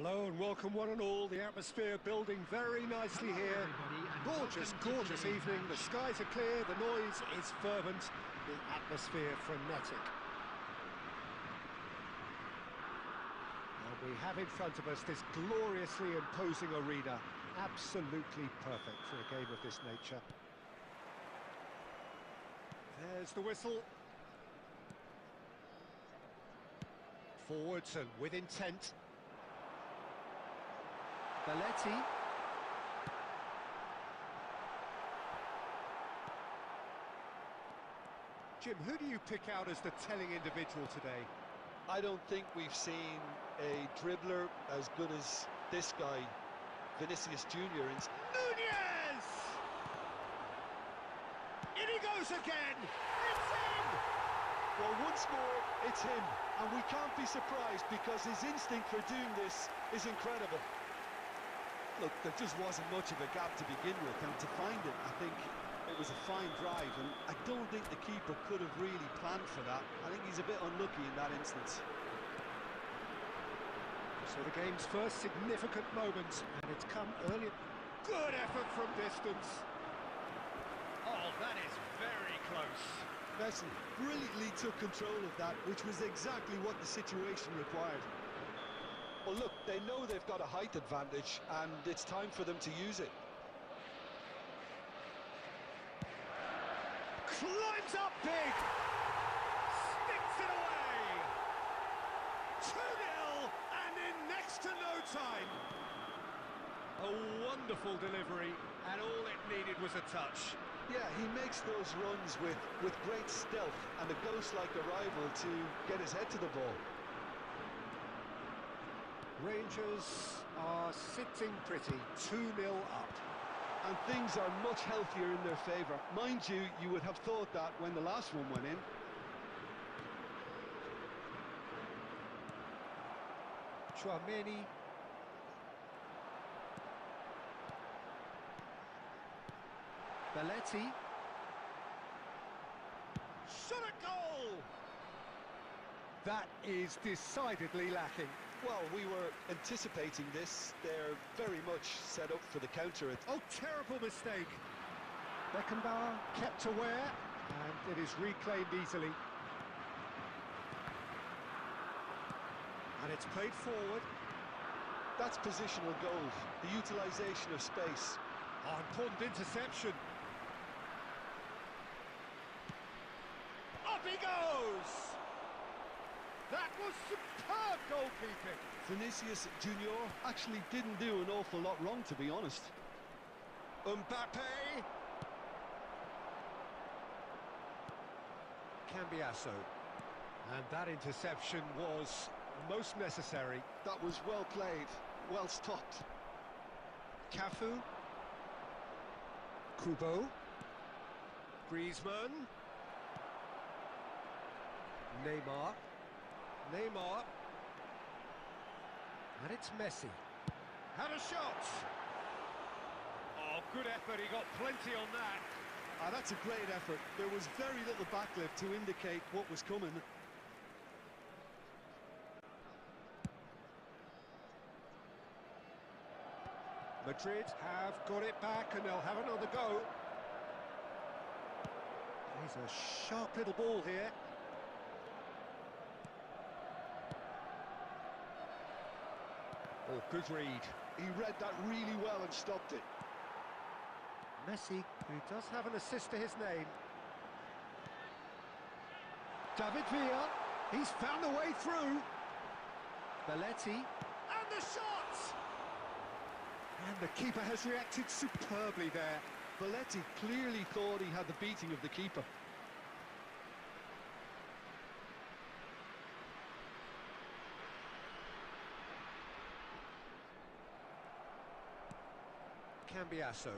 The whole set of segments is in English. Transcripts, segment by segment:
Hello and welcome one and all. The atmosphere building very nicely here. Gorgeous, gorgeous evening. The skies are clear, the noise is fervent, the atmosphere frenetic. And we have in front of us this gloriously imposing arena. Absolutely perfect for a game of this nature. There's the whistle. Forwards and with intent. Belletti. Jim, who do you pick out as the telling individual today? I don't think we've seen a dribbler as good as this guy, Vinicius Jr. Nunez! In he goes again! It's in! Well, once more, it's him, and we can't be surprised because his instinct for doing this is incredible. Look, there just wasn't much of a gap to begin with, and to find it, I think it was a fine drive, and I don't think the keeper could have really planned for that. I think he's a bit unlucky in that instance. So the game's first significant moment, and it's come early. Good effort from distance. Oh, that is very close. Messi brilliantly took control of that, which was exactly what the situation required. Well, look, they know they've got a height advantage, and it's time for them to use it. Climbs up big! Sticks it away! 2-0, and in next to no time! A wonderful delivery, and all it needed was a touch. Yeah, he makes those runs with great stealth and a ghost-like arrival to get his head to the ball. Rangers are sitting pretty, 2-0 up. And things are much healthier in their favour. Mind you, you would have thought that when the last one went in. Chouameni. Belletti. Shot at goal! That is decidedly lacking. Well, we were anticipating this. They're very much set up for the counter. Oh, terrible mistake. Beckenbauer kept aware, and it is reclaimed easily. And it's played forward. That's positional gold, the utilisation of space. Oh, important interception. Up he goes! That was superb goalkeeping. Vinicius Jr. actually didn't do an awful lot wrong, to be honest. Mbappe. Cambiasso. And that interception was most necessary. That was well played, well stopped. Cafu. Kubo. Griezmann. Neymar. Neymar. And it's Messi. Had a shot. Oh, good effort. He got plenty on that. Ah, that's a great effort. There was very little backlift to indicate what was coming. Madrid have got it back and they'll have another go. He's a sharp little ball here. Oh, good read. He read that really well and stopped it. Messi, who does have an assist to his name. David Villa, he's found a way through. Belletti, and the shot! And the keeper has reacted superbly there. Belletti clearly thought he had the beating of the keeper. Cambiasso.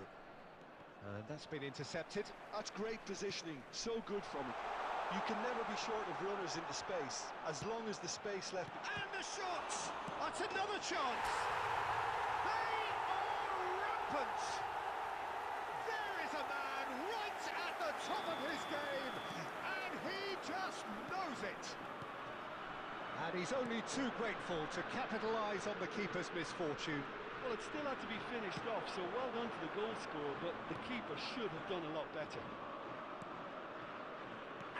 And that's been intercepted. That's great positioning, so good from him. You can never be short of runners into space, as long as the space left. And the shot! That's another chance! They are rampant! There is a man right at the top of his game, and he just knows it! And he's only too grateful to capitalise on the keeper's misfortune. Well, it still had to be finished off, so well done to the goal scorer, but the keeper should have done a lot better.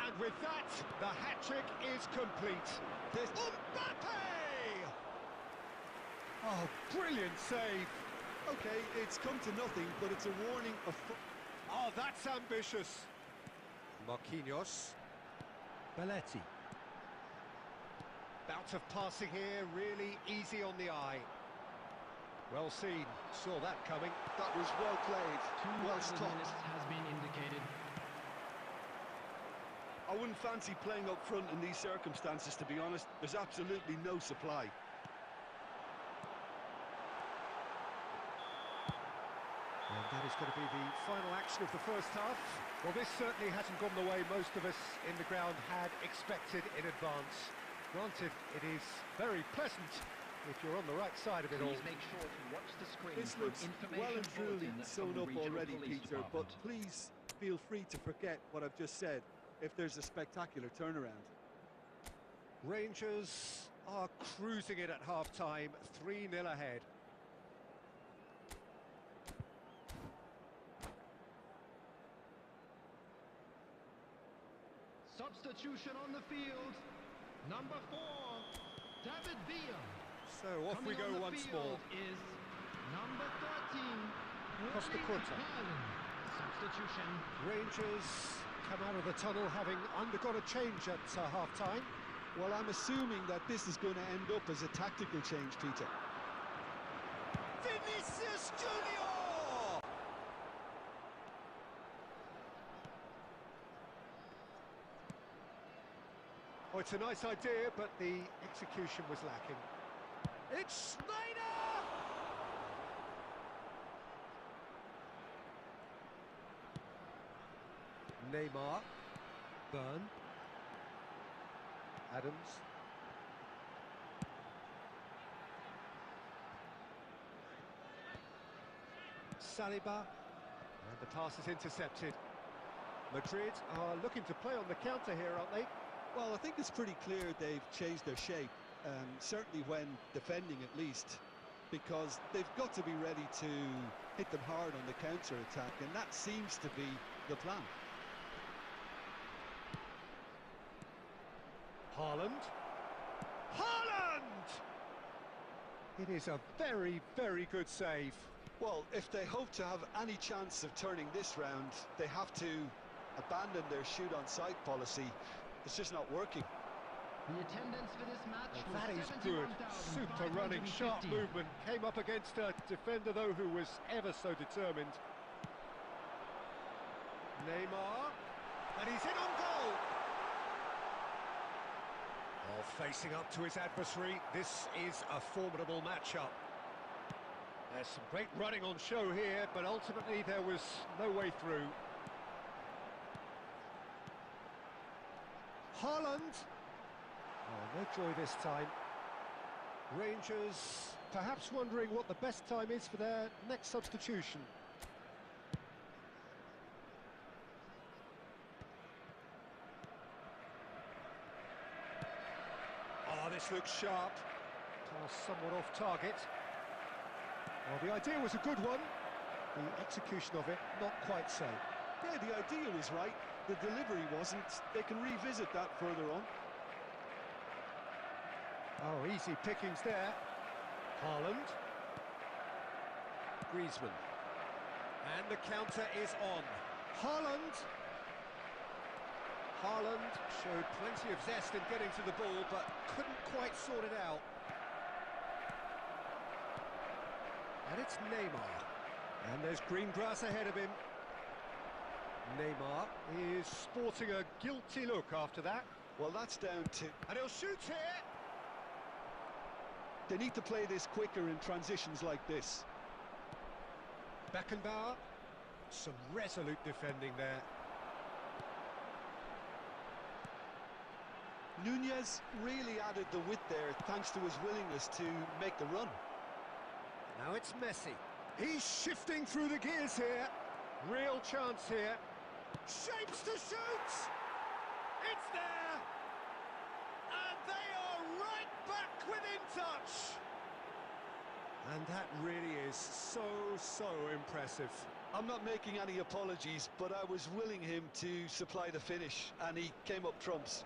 And with that, the hat-trick is complete. This Mbappe! Oh, brilliant save. Okay, it's come to nothing, but it's a warning of... Oh, that's ambitious. Marquinhos. Belletti. Bout of passing here, really easy on the eye. Well seen, saw that coming. That was well played, well stopped. Has been indicated. I wouldn't fancy playing up front in these circumstances, to be honest. There's absolutely no supply. And that is going to be the final action of the first half. Well, this certainly hasn't gone the way most of us in the ground had expected in advance. Granted, it is very pleasant if you're on the right side of it all. Please make sure to watch the screen. This looks well and truly sewn up already, Peter, but please feel free to forget what I've just said if there's a spectacular turnaround. Rangers are cruising it at half-time, 3-0 ahead. Substitution on the field. Number 4, David Villa. So off we go once more. Is number 13, Costa Curta. Substitution. Rangers come out of the tunnel having undergone a change at half-time. Well, I'm assuming that this is going to end up as a tactical change, Peter. Vinicius Junior! Oh, it's a nice idea, but the execution was lacking. It's Schneider! Neymar. Byrne. Adams. Saliba. And the pass is intercepted. Madrid are looking to play on the counter here, aren't they? Well, I think it's pretty clear they've changed their shape, certainly when defending at least, because they've got to be ready to hit them hard on the counter-attack, and that seems to be the plan. Haaland. Haaland! It is a very, very good save. Well, if they hope to have any chance of turning this round, they have to abandon their shoot-on-sight policy. It's just not working. The attendance for this match was That is good. Super running, sharp movement. Came up against a defender, though, who was ever so determined. Neymar. And he's in on goal. Oh, facing up to his adversary. This is a formidable matchup. There's some great running on show here, but ultimately there was no way through. Haaland. Oh, no joy this time. Rangers perhaps wondering what the best time is for their next substitution. Oh, this looks sharp. Somewhat off target. Well, the idea was a good one. The execution of it, not quite so. Yeah, the idea was right. The delivery wasn't. They can revisit that further on. Oh, easy pickings there. Haaland. Griezmann. And the counter is on. Haaland. Haaland showed plenty of zest in getting to the ball, but couldn't quite sort it out. And it's Neymar. And there's green grass ahead of him. Neymar is sporting a guilty look after that. Well, that's down to... And he'll shoot here! They need to play this quicker in transitions like this. Beckenbauer. Some resolute defending there. Nunez really added the width there thanks to his willingness to make the run. Now it's Messi. He's shifting through the gears here. Real chance here. Shapes to shoot! It's there! And they are right And that really is so impressive. I'm not making any apologies, but I was willing him to supply the finish, and he came up trumps.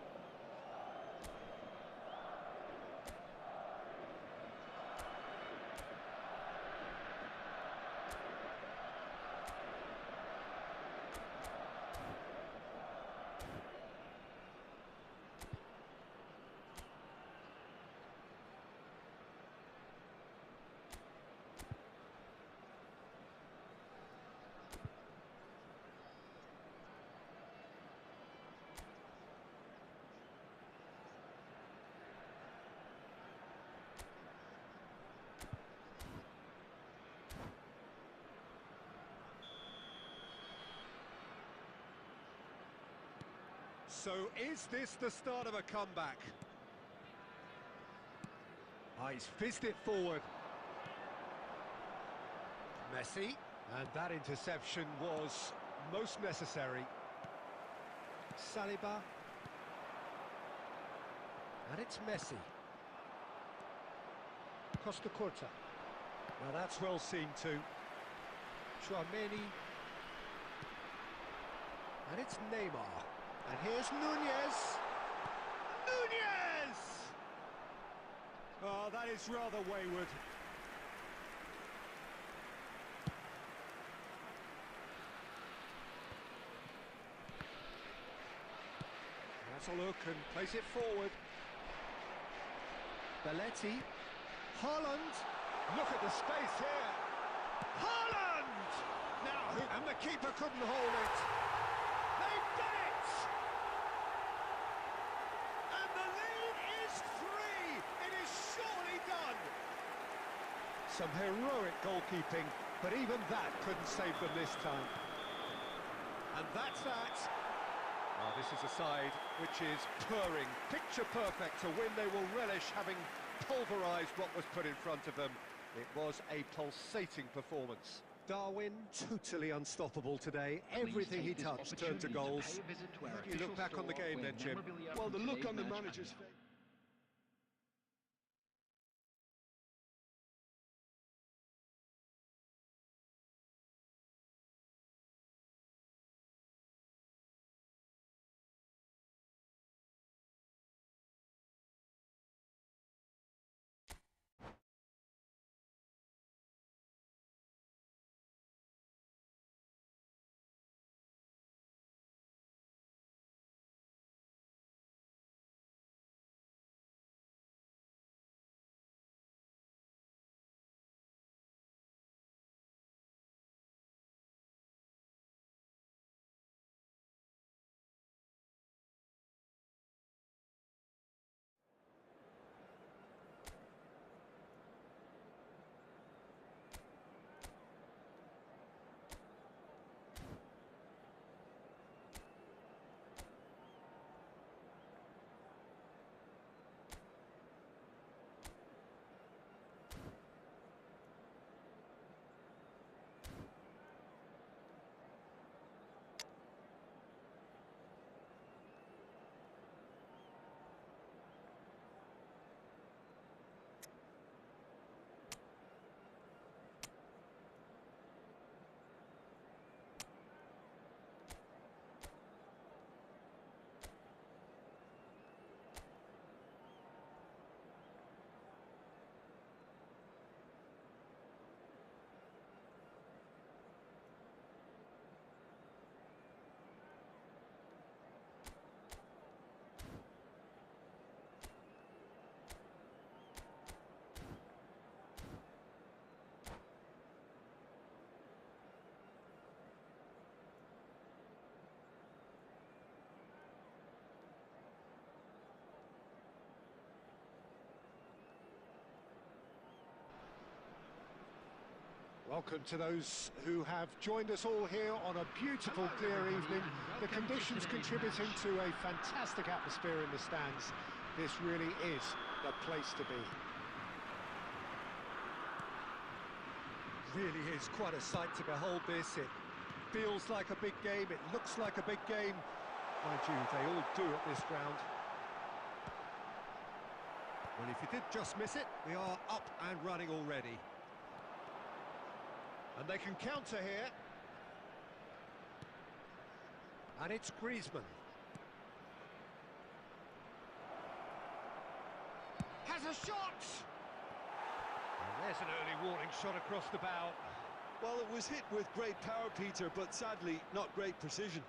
So is this the start of a comeback? Ah, he's fizzed it forward. Messi, and that interception was most necessary. Saliba. And it's Messi. Costa Curta. Now that's well seen too. Chouameni. And it's Neymar. And here's Nunez. Nunez! Oh, that is rather wayward. That's a look and place it forward. Belletti. Haaland. Look at the space here. Haaland! Now, and the keeper couldn't hold it. They've done it! And the lead is 3. It is surely done. Some heroic goalkeeping, but even that couldn't save them this time. And that's that. Oh, this is a side which is purring, picture perfect, a win they will relish, having pulverised what was put in front of them. It was a pulsating performance. Darwin, totally unstoppable today. Everything he touched turned to goals. How do you look back on the game then, Jim? Well, the look on the manager's face. Welcome to those who have joined us all here on a beautiful, clear evening. The conditions contributing to a fantastic atmosphere in the stands. This really is the place to be. Really is quite a sight to behold this. It feels like a big game, it looks like a big game. Mind you, they all do at this ground. Well, if you did just miss it, we are up and running already. And they can counter here. And it's Griezmann. Has a shot! And there's an early warning shot across the bow. Well, it was hit with great power, Peter, but sadly, not great precision.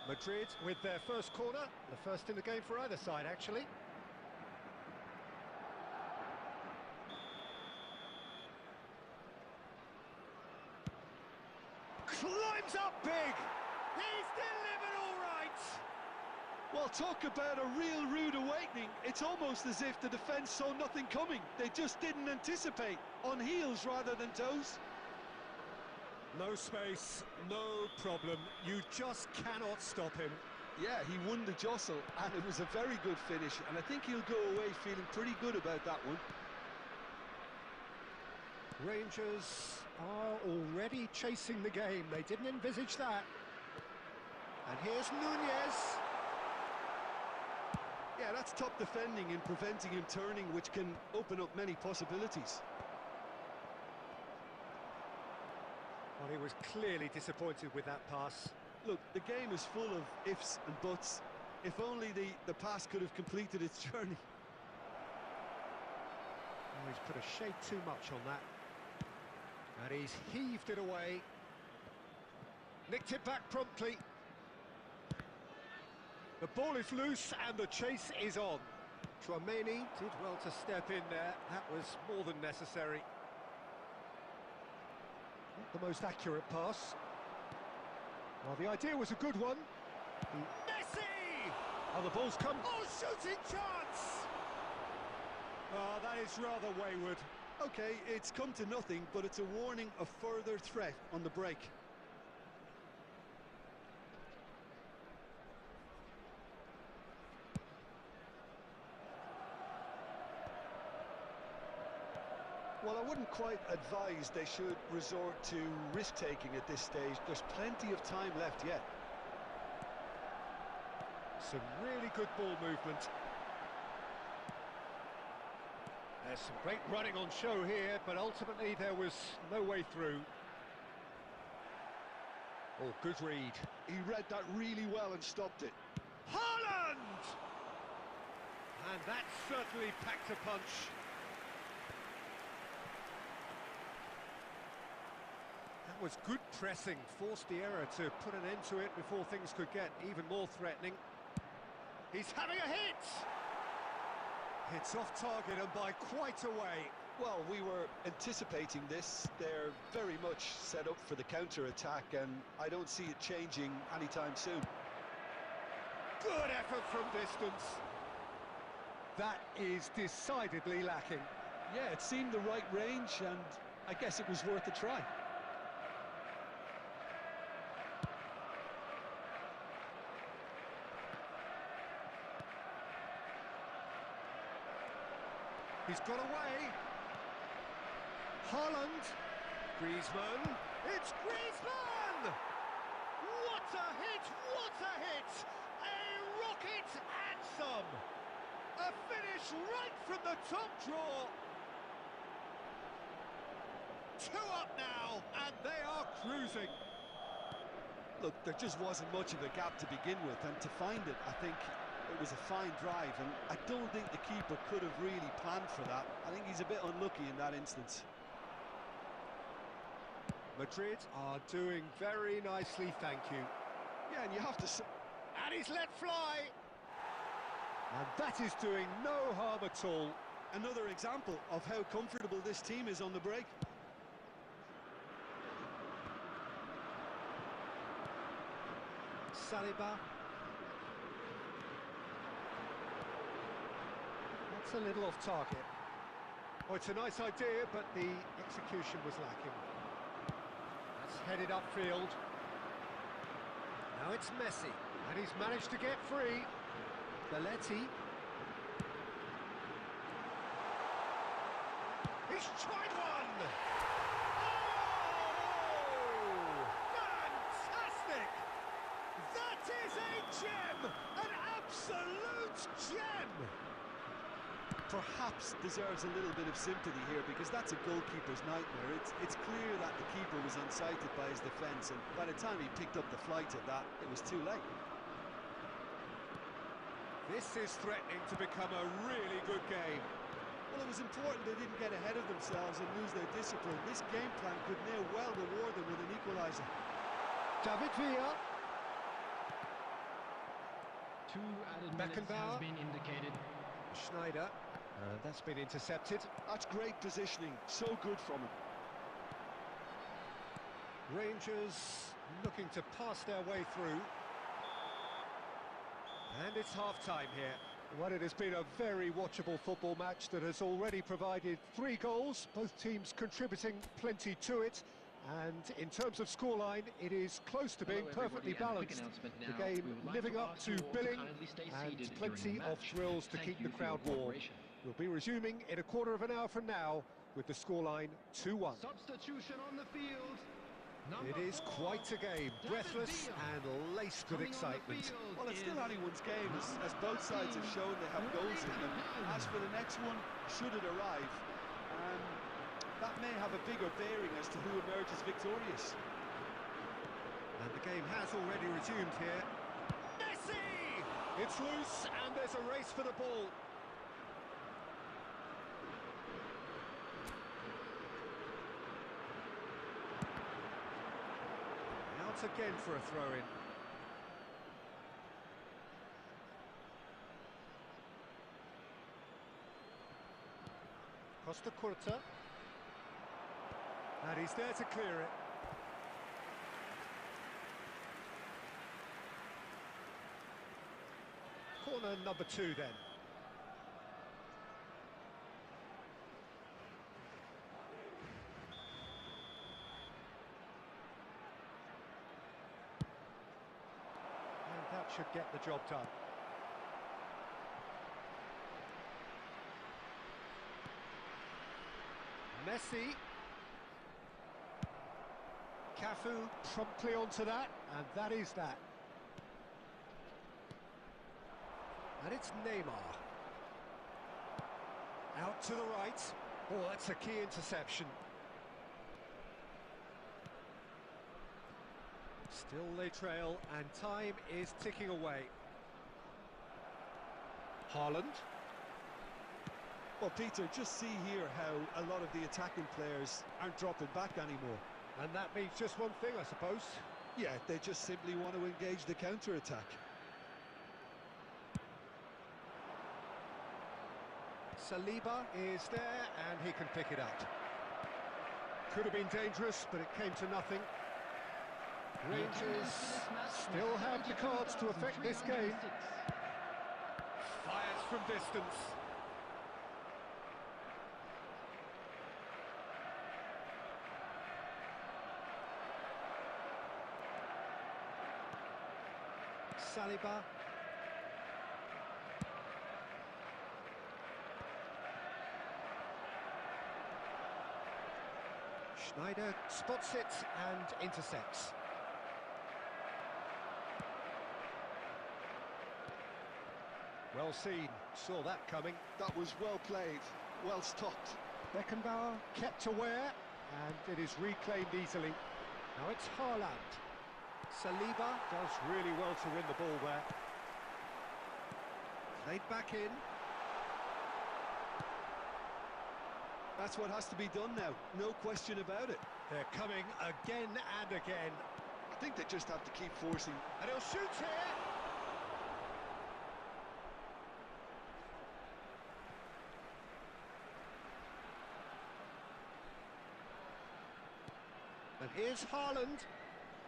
Madrid with their first corner, the first in the game for either side, actually. Climbs up big! He's delivered all right! Well, talk about a real rude awakening. It's almost as if the defence saw nothing coming. They just didn't anticipate. On heels rather than toes. No space, no problem. You just cannot stop him. Yeah, he won the jostle, and it was a very good finish, and I think he'll go away feeling pretty good about that one. Rangers are already chasing the game. They didn't envisage that. And here's Nunez. Yeah, that's top defending and preventing him turning, which can open up many possibilities. Well, he was clearly disappointed with that pass. Look, the game is full of ifs and buts. If only the pass could have completed its journey. Oh, he's put a shade too much on that. And he's heaved it away. Nicked it back promptly. The ball is loose and the chase is on. Tchouaméni did well to step in there. That was more than necessary. Not the most accurate pass. Well, the idea was a good one. Messi! Oh, the ball's come. Oh, shooting chance! Oh, that is rather wayward. Okay, it's come to nothing, but it's a warning of further threat on the break. Well, I wouldn't quite advise they should resort to risk-taking at this stage. There's plenty of time left yet. Some really good ball movement. There's some great running on show here, but ultimately there was no way through. Oh, good read. He read that really well and stopped it. Haaland! And that certainly packed a punch. That was good pressing, forced the error to put an end to it before things could get even more threatening. He's having a hit! It's off target and by quite a way. Well, we were anticipating this. They're very much set up for the counter-attack, and I don't see it changing anytime soon. Good effort from distance. That is decidedly lacking. Yeah, it seemed the right range, and I guess it was worth a try. He's got away. Haaland. Griezmann. It's Griezmann! What a hit! What a hit! A rocket and some! A finish right from the top draw. 2 up now, and they are cruising. Look, there just wasn't much of a gap to begin with, and to find it, I think it was a fine drive, and I don't think the keeper could have really planned for that. I think he's a bit unlucky in that instance. Madrid are doing very nicely, thank you. Yeah, and you have to... And he's let fly! And that is doing no harm at all. Another example of how comfortable this team is on the break. Saliba. That's a little off target. Oh, it's a nice idea, but the execution was lacking. That's headed upfield. Now it's Messi, and he's managed to get free. Belletti. He's tried one! Oh! Fantastic! That is a gem! An absolute gem! perhaps deserves a little bit of sympathy here, because that's a goalkeeper's nightmare. It's clear that the keeper was unsighted by his defence, and by the time he picked up the flight of that, it was too late. This is threatening to become a really good game. Well, it was important they didn't get ahead of themselves and lose their discipline. This game plan could now well reward them with an equaliser. David Villa. 2 added minutes has been indicated. Schneider. That's been intercepted. That's great positioning. So good from him. Rangers looking to pass their way through. And it's half-time here. Well, it has been a very watchable football match that has already provided 3 goals, both teams contributing plenty to it. And in terms of scoreline, it is close to being perfectly balanced. The game living up to billing and plenty of thrills to keep the crowd warm. We'll be resuming in a quarter of an hour from now with the scoreline 2-1. Substitution on the field. It is quite a game, breathless and laced with excitement. Well, it's still anyone's game, as both sides have shown they have goals in them. As for the next one, should it arrive, that may have a bigger bearing as to who emerges victorious. And the game has already resumed here. Messi! It's loose and there's a race for the ball. Out again for a throw-in. Costa Curta. And he's there to clear it. Corner number 2 then. And that should get the job done. Messi. Cafu promptly onto that, and that is that. And it's Neymar. Out to the right. Oh, that's a key interception. Still they trail, and time is ticking away. Haaland. Well, Peter, just see here how a lot of the attacking players aren't dropping back anymore. And that means just one thing, I suppose. Yeah, they just simply want to engage the counter-attack. Saliba is there, and he can pick it up. Could have been dangerous, but it came to nothing. Rangers still have the cards to affect this game. Fires from distance. Saliba. Schneider spots it and intercepts. Well seen, saw that coming. That was well played, well stopped. Beckenbauer kept aware, and it is reclaimed easily. Now it's Haaland. Saliba does really well to win the ball there. Played back in. That's what has to be done now, no question about it. They're coming again and again. I think they just have to keep forcing. And he'll shoot here! And here's Haaland.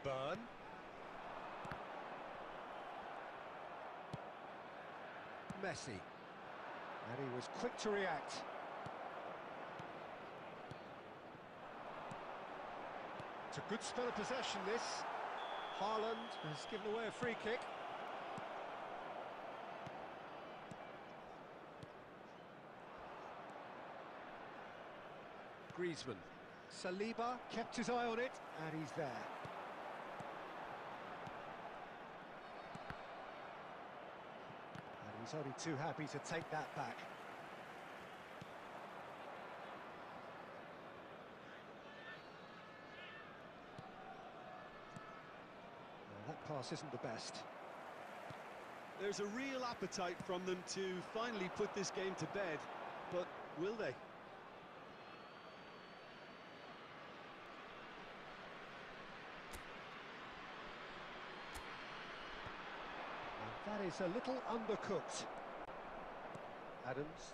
Burn. Messi. And he was quick to react. It's a good spell of possession, this. Haaland has given away a free kick. Griezmann. Saliba kept his eye on it, and he's there. And he's only too happy to take that back. pass isn't the best. There's a real appetite from them to finally put this game to bed, but will they? And that is a little undercooked. Adams.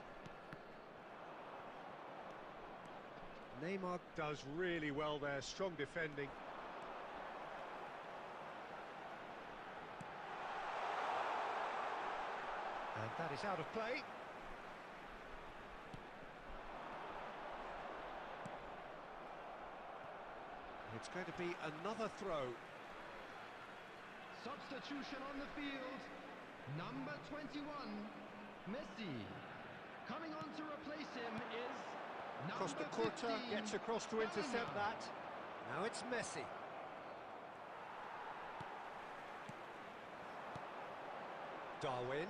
Neymar does really well there, strong defending. And that is out of play. It's going to be another throw. Substitution on the field. Number 21, Messi. Coming on to replace him is Costa number Curta 15, gets across to intercept Garena. that. Now it's Messi. Darwin.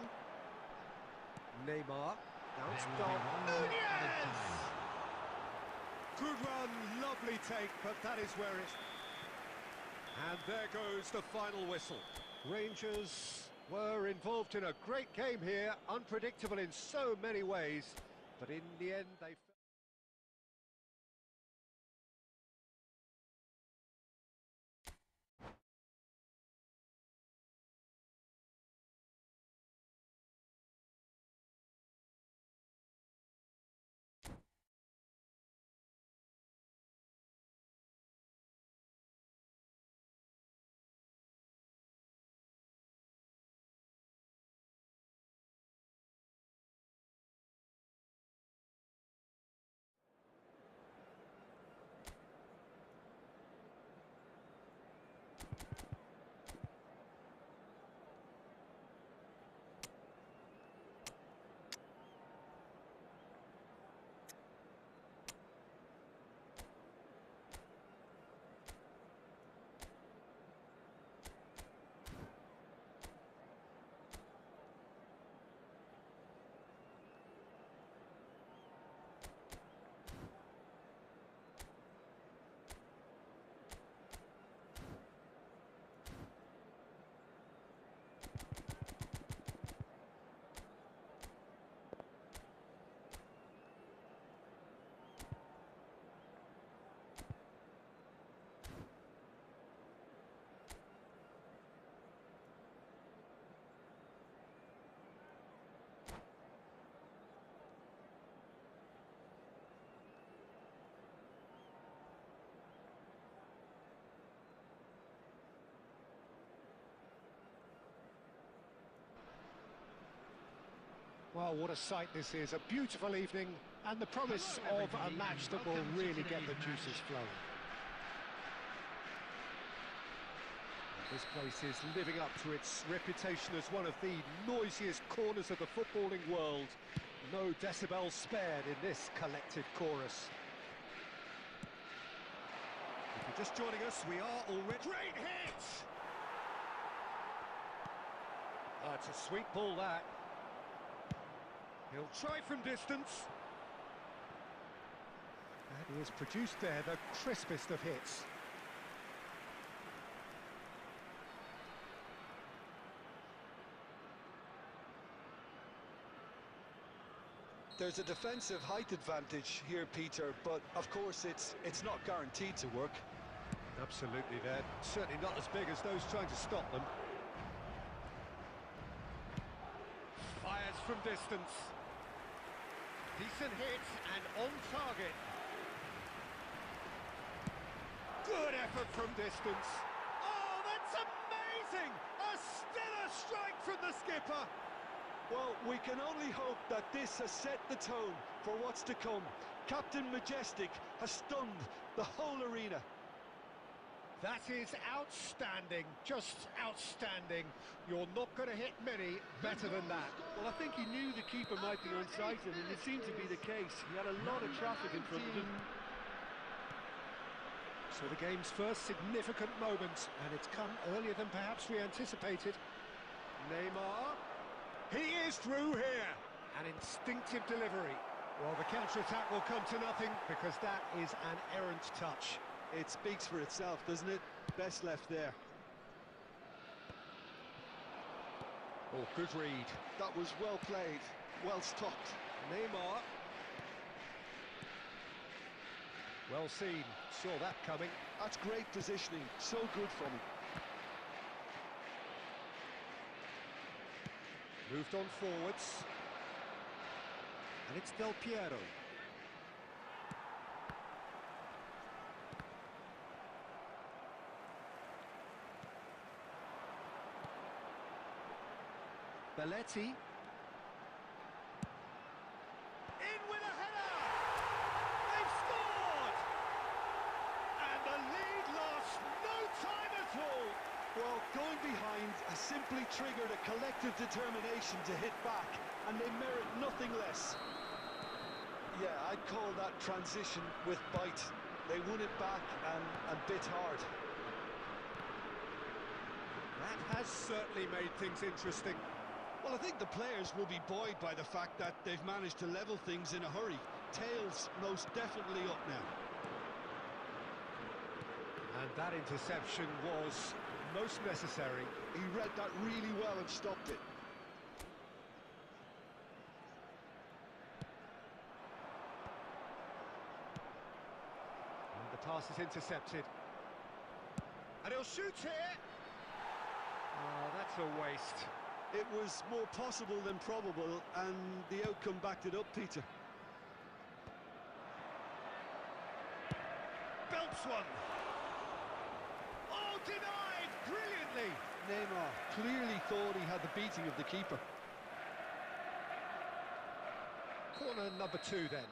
Neymar. Now it's There will be Darwin. 1 minute added Nunez! time. Good run, lovely take, but that is where it... And there goes the final whistle. Rangers were involved in a great game here, unpredictable in so many ways, but in the end they... Well, what a sight this is, a beautiful evening, and the promise Hello, of a everybody, match and that will welcome to really get the today's juices match. flowing. This place is living up to its reputation as one of the noisiest corners of the footballing world. No decibels spared in this collective chorus. If you're just joining us, we are already... Great hit! It's a sweet ball, that. He'll try from distance. And he has produced there the crispest of hits. There's a defensive height advantage here, Peter, but of course it's not guaranteed to work. Absolutely, they're certainly not as big as those trying to stop them. Fires from distance. Decent hit and on target. Good effort from distance. Oh, that's amazing! A stellar strike from the skipper. Well, we can only hope that this has set the tone for what's to come. Captain Majestic has stunned the whole arena. That is outstanding, just outstanding. You're not going to hit many better than that. Well, I think he knew the keeper might be on side him, and it seemed to be the case. He had a lot of traffic in front of him. So the game's first significant moment, and it's come earlier than perhaps we anticipated. Neymar, he is through here. An instinctive delivery. Well, the counter-attack will come to nothing because that is an errant touch. It speaks for itself, doesn't it? Best left there. Oh, good read. That was well played, well stopped. Neymar. Well seen, saw that coming. That's great positioning, so good from him. Moved on forwards. And it's Del Piero. Belletti. In with a header! They've scored! And the lead lost no time at all! Well, going behind has simply triggered a collective determination to hit back, and they merit nothing less. Yeah, I'd call that transition with bite. They won it back and bit hard. That has certainly made things interesting. Well, I think the players will be buoyed by the fact that they've managed to level things in a hurry. Tails most definitely up now. And that interception was most necessary. He read that really well and stopped it. And the pass is intercepted. And he'll shoot here! Oh, that's a waste. It was more possible than probable, and the outcome backed it up, Peter. Belts one! Oh, denied! Brilliantly! Neymar clearly thought he had the beating of the keeper. Corner number 2 then.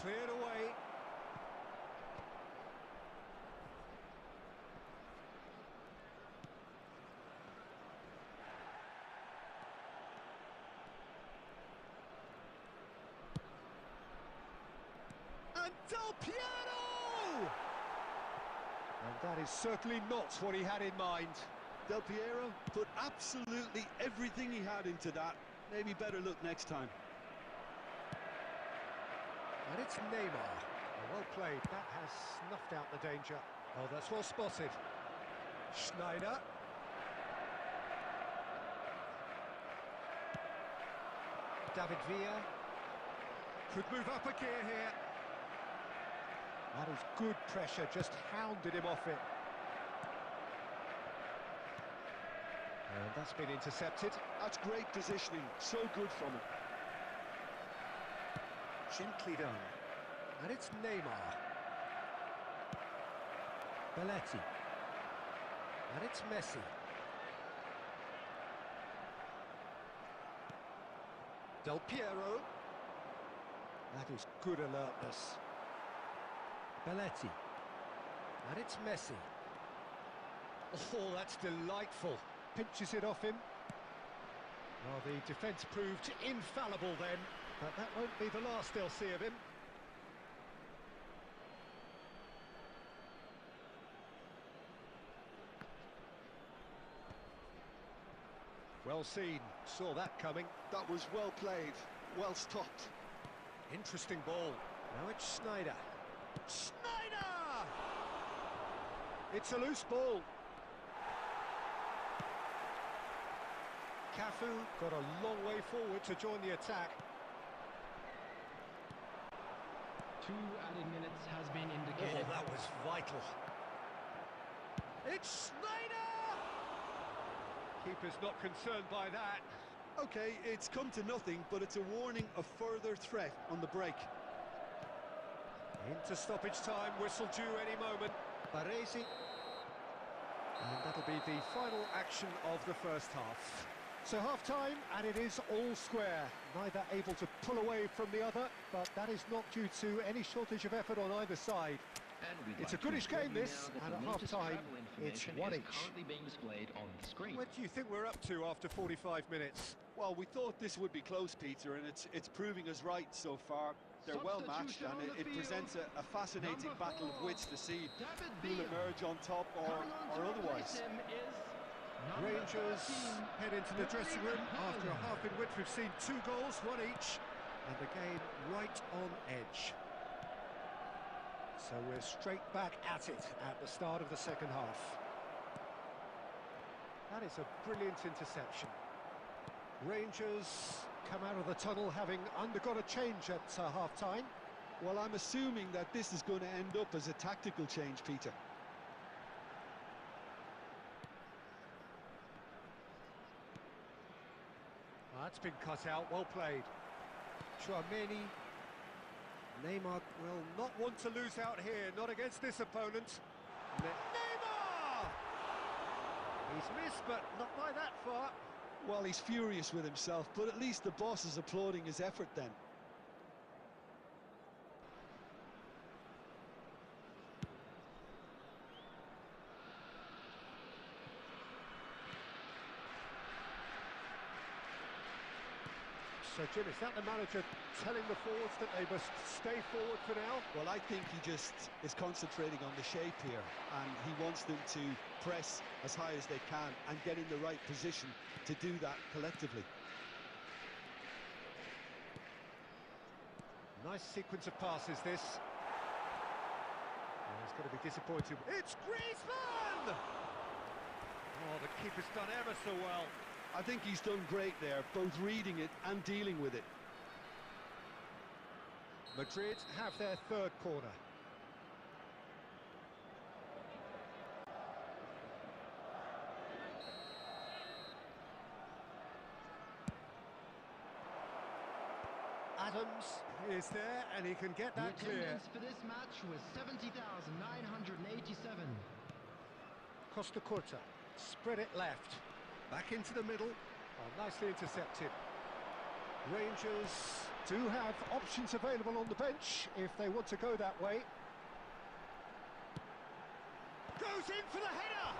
Cleared away. And Del Piero! And that is certainly not what he had in mind. Del Piero put absolutely everything he had into that. Maybe better look next time. And it's Neymar. Well played. That has snuffed out the danger. Oh, that's well spotted. Schneider. David Villa. Could move up a gear here. That is good pressure, just hounded him off it. And that's been intercepted. That's great positioning, so good from him. Gently done. And it's Neymar. Belletti. And it's Messi. Del Piero. That is good alertness. Belletti. And it's Messi. Oh, that's delightful. Pinches it off him. Well, the defence proved infallible then, but that won't be the last they'll see of him. Well seen, saw that coming. That was well played, well stopped. Interesting ball. Now it's Schneider. Schneider! It's a loose ball. Cafu got a long way forward to join the attack. 2 added minutes has been indicated. Oh, that was vital. It's Schneider! Keeper's not concerned by that. Okay, it's come to nothing, but it's a warning of further threat on the break. Into stoppage time, whistle due any moment. Baresi. And that'll be the final action of the first half. So half-time, and it is all square. Neither able to pull away from the other, but that is not due to any shortage of effort on either side. It's a goodish game, this, and at half-time, it's 1 each. What do you think we're up to after 45 minutes? Well, we thought this would be close, Peter, and it's proving us right so far. They're well matched, and it presents a fascinating battle of wits to see who'll emerge on top or otherwise. Number Rangers 13, head into the dressing room after a half in which we've seen 2 goals, 1 each, and the game right on edge. So we're straight back at it at the start of the second half. That is a brilliant interception. Rangers come out of the tunnel having undergone a change at half-time. Well, I'm assuming that this is going to end up as a tactical change, Peter. That's been cut out, well played. Tchouaméni. Neymar will not want to lose out here, not against this opponent. Neymar! He's missed, but not by that far. Well, he's furious with himself, but at least the boss is applauding his effort then. So, Jim, is that the manager telling the forwards that they must stay forward for now? Well, I think he just is concentrating on the shape here, and he wants them to press as high as they can and get in the right position to do that collectively. Nice sequence of passes, this. Oh, he's going to be disappointed. It's Griezmann! Oh, the keeper's done ever so well. I think he's done great there, both reading it and dealing with it. Madrid have their 3rd corner. Adams is there, and he can get that The clear. attendance for this match was 70,987. Costa Curta, spread it left. Back into the middle. Oh, nicely intercepted. Rangers do have options available on the bench if they want to go that way. Goes in for the header!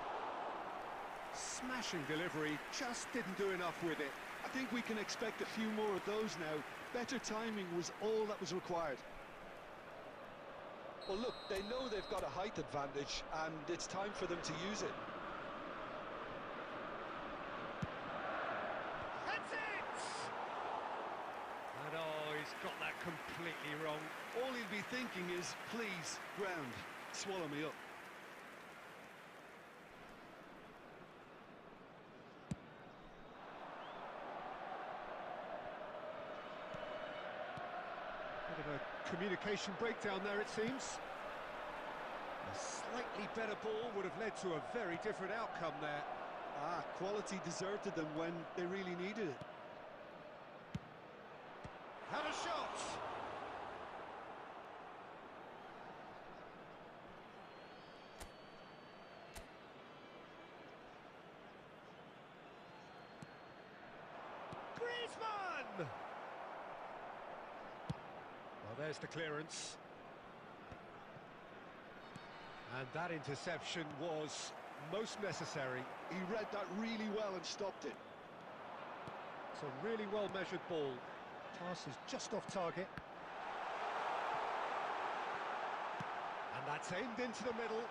Smashing delivery, just didn't do enough with it. I think we can expect a few more of those now. Better timing was all that was required. Well, look, they know they've got a height advantage, and it's time for them to use it. Got that completely wrong. All he'll be thinking is, please, ground, swallow me up. Bit of a communication breakdown there, it seems. A slightly better ball would have led to a very different outcome there. Quality deserted them when they really needed it. Had a shot! Griezmann! Well, there's the clearance. And that interception was most necessary. He read that really well and stopped it. It's a really well-measured ball. Pass is just off target. And that's aimed into the middle.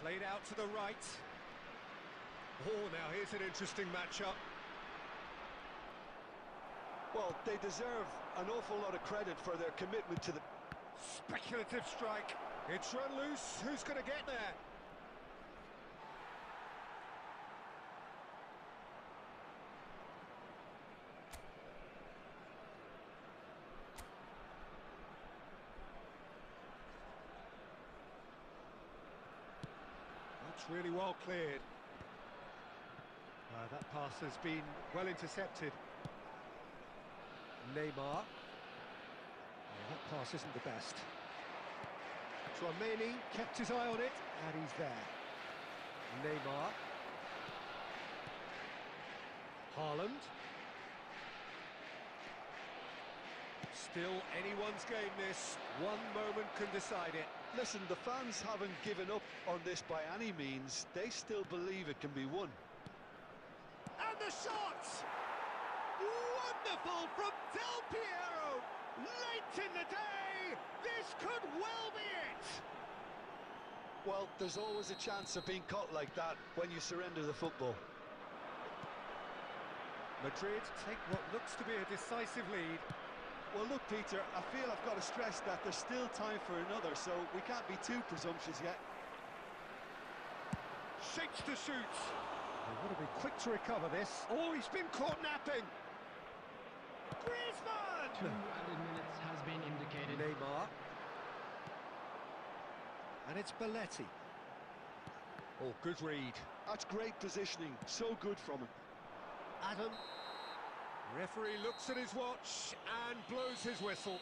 Played out to the right. Oh, now here's an interesting matchup. Well, they deserve an awful lot of credit for their commitment to the... Speculative strike. It's run loose. Who's going to get there? That's really well cleared. That pass has been well intercepted. Neymar. That pass isn't the best. Tchouaméni kept his eye on it, and he's there. Neymar. Haaland. Still anyone's game, this. One moment can decide it. Listen, the fans haven't given up on this by any means. They still believe it can be won. And the shot! Wonderful from Del Piero! Late in the day, this could well be it. Well, there's always a chance of being caught like that when you surrender the football. Madrid take what looks to be a decisive lead. Well, look, Peter, I feel I've got to stress that there's still time for another, so we can't be too presumptuous yet. Shapes to shoot. They want to be quick to recover this. Oh, he's been caught napping. Griezmann! 2 added minutes has been indicated. Neymar. And it's Belletti. Oh, good read. That's great positioning, so good from him. Adam. Referee looks at his watch and blows his whistle.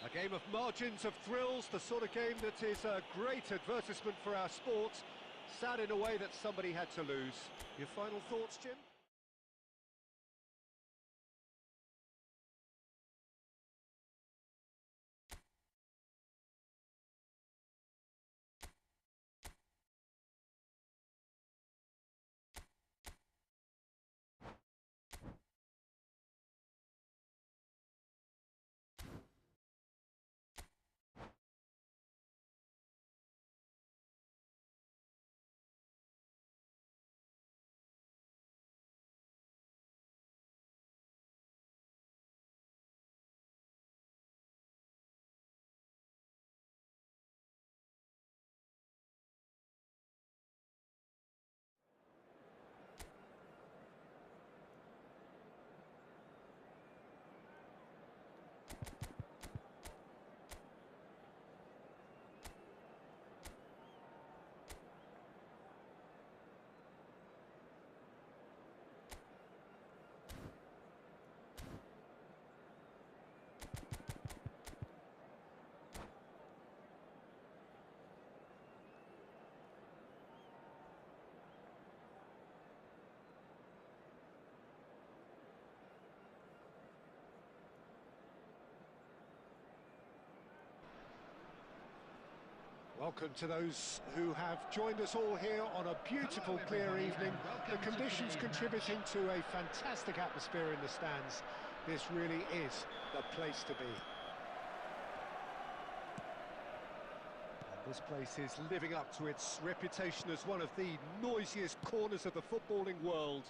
A game of margins of thrills, the sort of game that is a great advertisement for our sport. Sad in a way that somebody had to lose. Your final thoughts, Jim? Welcome to those who have joined us all here on a beautiful, clear evening. The conditions contributing to a fantastic atmosphere in the stands. This really is the place to be. And this place is living up to its reputation as one of the noisiest corners of the footballing world.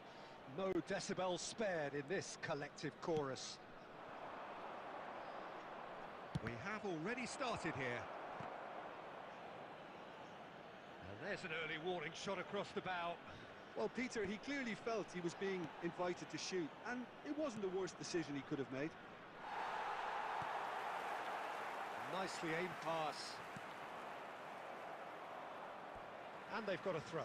No decibels spared in this collective chorus. We have already started here. There's an early warning shot across the bow. Well, Peter, he clearly felt he was being invited to shoot, and it wasn't the worst decision he could have made. Nicely aimed pass. And they've got a throw.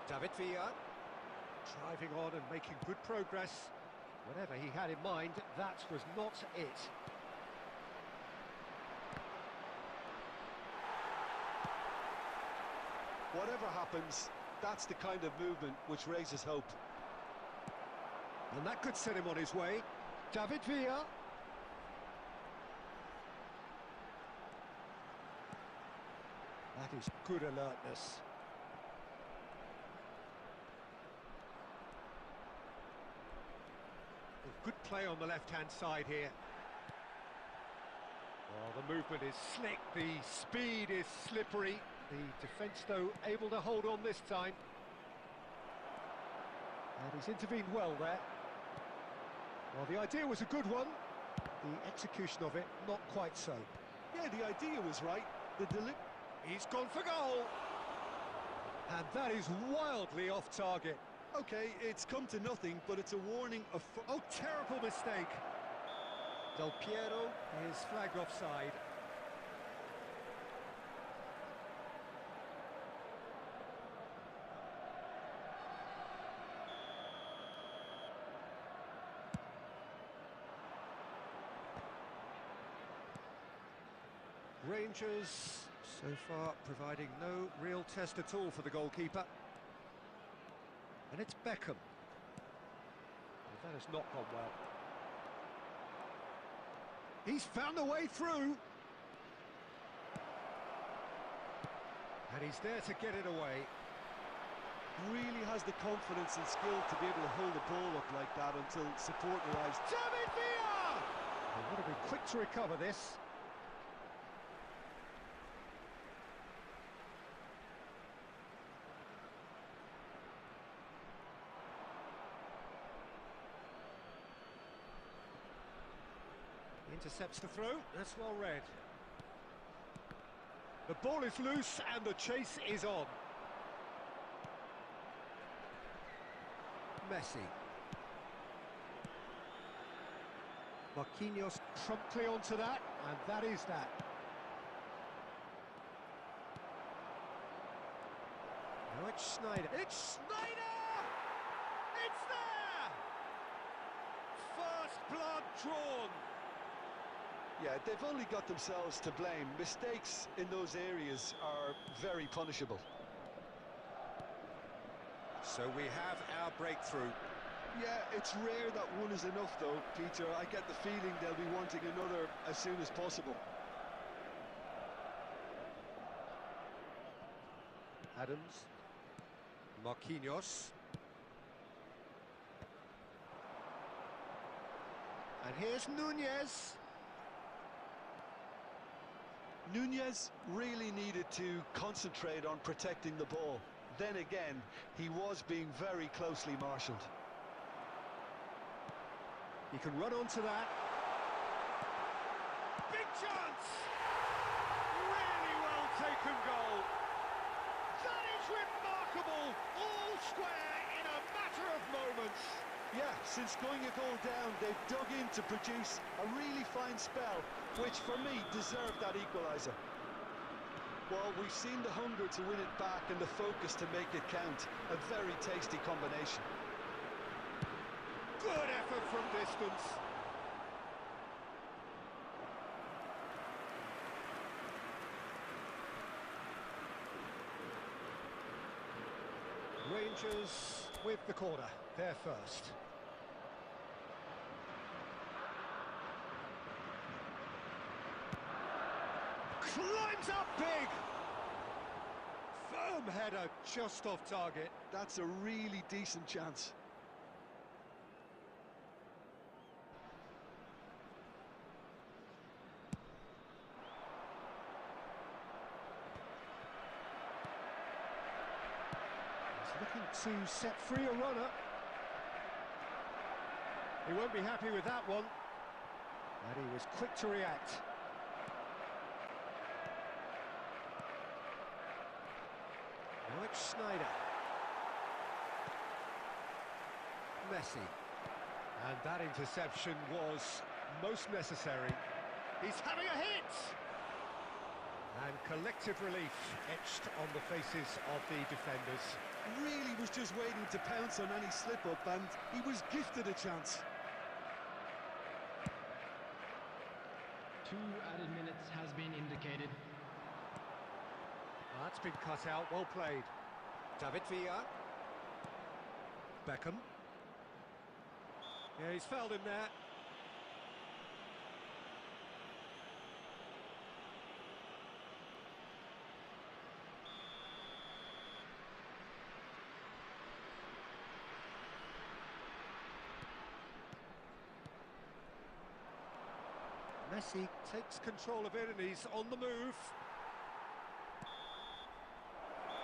David Villa. Driving on and making good progress. Whatever he had in mind, that was not it. Whatever happens, that's the kind of movement which raises hope. And that could set him on his way. David Villa. That is good alertness. Good play on the left-hand side here. Well, the movement is slick, the speed is slippery. The defence, though, able to hold on this time. And he's intervened well there. Well, the idea was a good one. The execution of it, not quite so. Yeah, the idea was right. He's gone for goal. And that is wildly off target. Okay, it's come to nothing, but it's a warning of... Oh, terrible mistake. Del Piero is flagged offside. Rangers, so far, providing no real test at all for the goalkeeper. And it's Beckham. Well, that has not gone well. He's found a way through. And he's there to get it away. Really has the confidence and skill to be able to hold the ball up like that until support arrives. David Villa! They would have been quick to recover this. Intercepts the throw, that's well read. The ball is loose and the chase is on. Messi. Marquinhos promptly onto that, and that is that. Now it's Schneider. It's Schneider! It's there! First blood drawn. Yeah, they've only got themselves to blame. Mistakes in those areas are very punishable. So we have our breakthrough. Yeah, it's rare that one is enough though, Peter. I get the feeling they'll be wanting another as soon as possible. Adams. Marquinhos. And here's Nunez. Nunez really needed to concentrate on protecting the ball. Then again, he was being very closely marshalled. He can run onto that. Big chance! Really well taken goal. That is remarkable. All square in a matter of moments. Yeah, since going a goal down, they've dug in to produce a really fine spell, which for me deserved that equaliser. Well, we've seen the hunger to win it back and the focus to make it count. A very tasty combination. Good effort from distance. Rangers with the corner, they're first. Climbs up big. Firm header just off target. That's a really decent chance. He's looking to set free a runner. He won't be happy with that one. And he was quick to react. Now it's Schneider. Messi. And that interception was most necessary. He's having a hit! And collective relief etched on the faces of the defenders. Really was just waiting to pounce on any slip-up, and he was gifted a chance. 2 added minutes has been indicated. Well, that's been cut out, well played. David Villa. Beckham. Yeah, he's fouled him there. Messi takes control of it and he's on the move.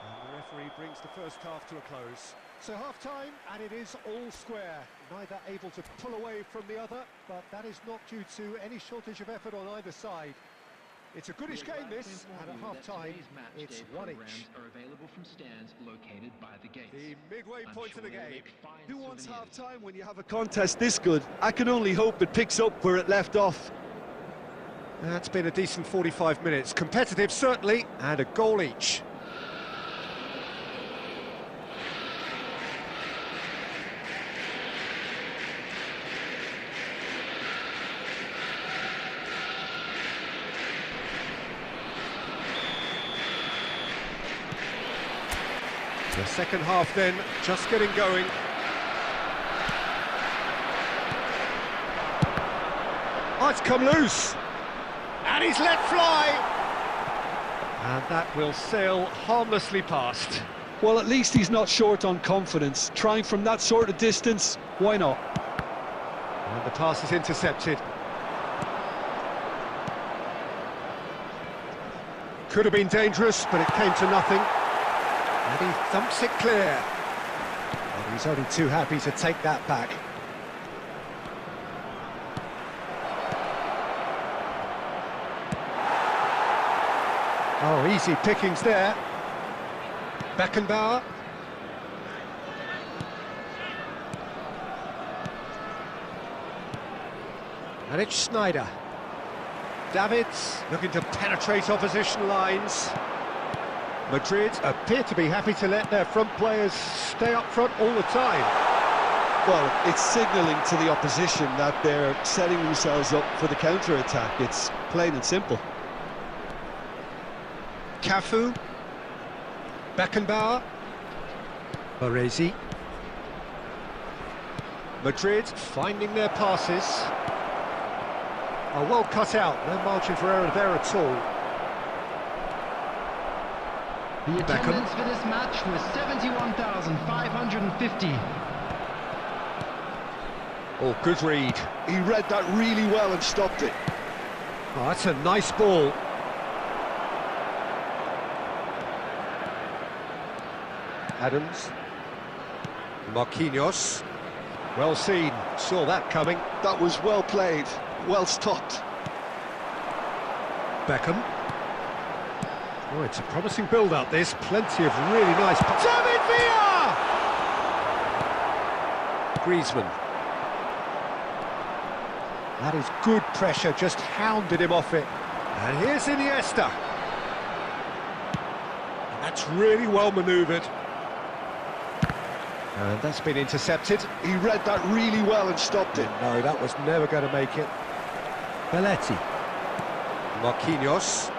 And the referee brings the first half to a close. So half-time, and it is all square. Neither able to pull away from the other, but that is not due to any shortage of effort on either side. It's a goodish game, this, and at half-time, it's one each. Are available from stands located by the gates. The midway point of the game. Who wants half-time when you have a contest this good? I can only hope it picks up where it left off. That's been a decent 45 minutes. Competitive, certainly, and a goal each. The second half then, just getting going. Oh, it's come loose. And he's let fly. And that will sail harmlessly past. Well, at least he's not short on confidence. Trying from that sort of distance, why not? And the pass is intercepted. Could have been dangerous, but it came to nothing. And he thumps it clear. And he's only too happy to take that back. Oh, easy pickings there. Beckenbauer. And it's Schneider. Davids looking to penetrate opposition lines. Madrid appear to be happy to let their front players stay up front all the time. Well, it's signalling to the opposition that they're setting themselves up for the counter-attack. It's plain and simple. Cafu. Beckenbauer. Baresi. Madrid finding their passes. Oh, well cut out, no margin for error there at all. The attendance for this match was 71,550. Oh, good read. He read that really well and stopped it. Oh, that's a nice ball. Adams. Marquinhos. Well seen, saw that coming. That was well played, well stopped. Beckham. Oh, it's a promising build-up, this. Plenty of really nice... David Villa! Griezmann. That is good pressure, just hounded him off it. And here's Iniesta. And that's really well manoeuvred. And that's been intercepted. He read that really well and stopped it. No, that was never going to make it. Belletti. Marquinhos.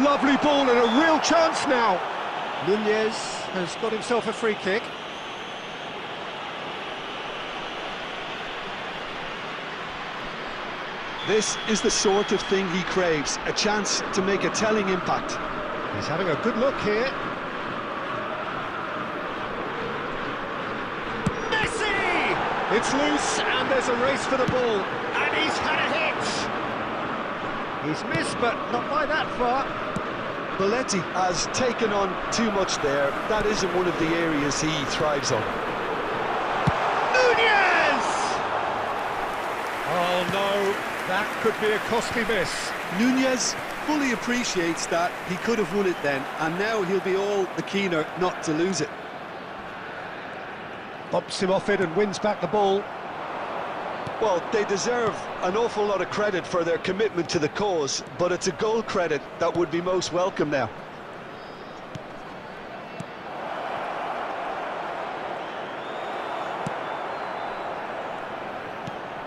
Lovely ball and a real chance now. Nunez has got himself a free kick. This is the sort of thing he craves, a chance to make a telling impact. He's having a good look here. Messi! It's loose and there's a race for the ball. And he's had a hit. He's missed, but not by that far. Belletti has taken on too much there. That isn't one of the areas he thrives on. Nunez! Oh no, that could be a costly miss. Nunez fully appreciates that. He could have won it then, and now he'll be all the keener not to lose it. Bumps him off it and wins back the ball. Well, they deserve an awful lot of credit for their commitment to the cause, but it's a goal credit that would be most welcome now.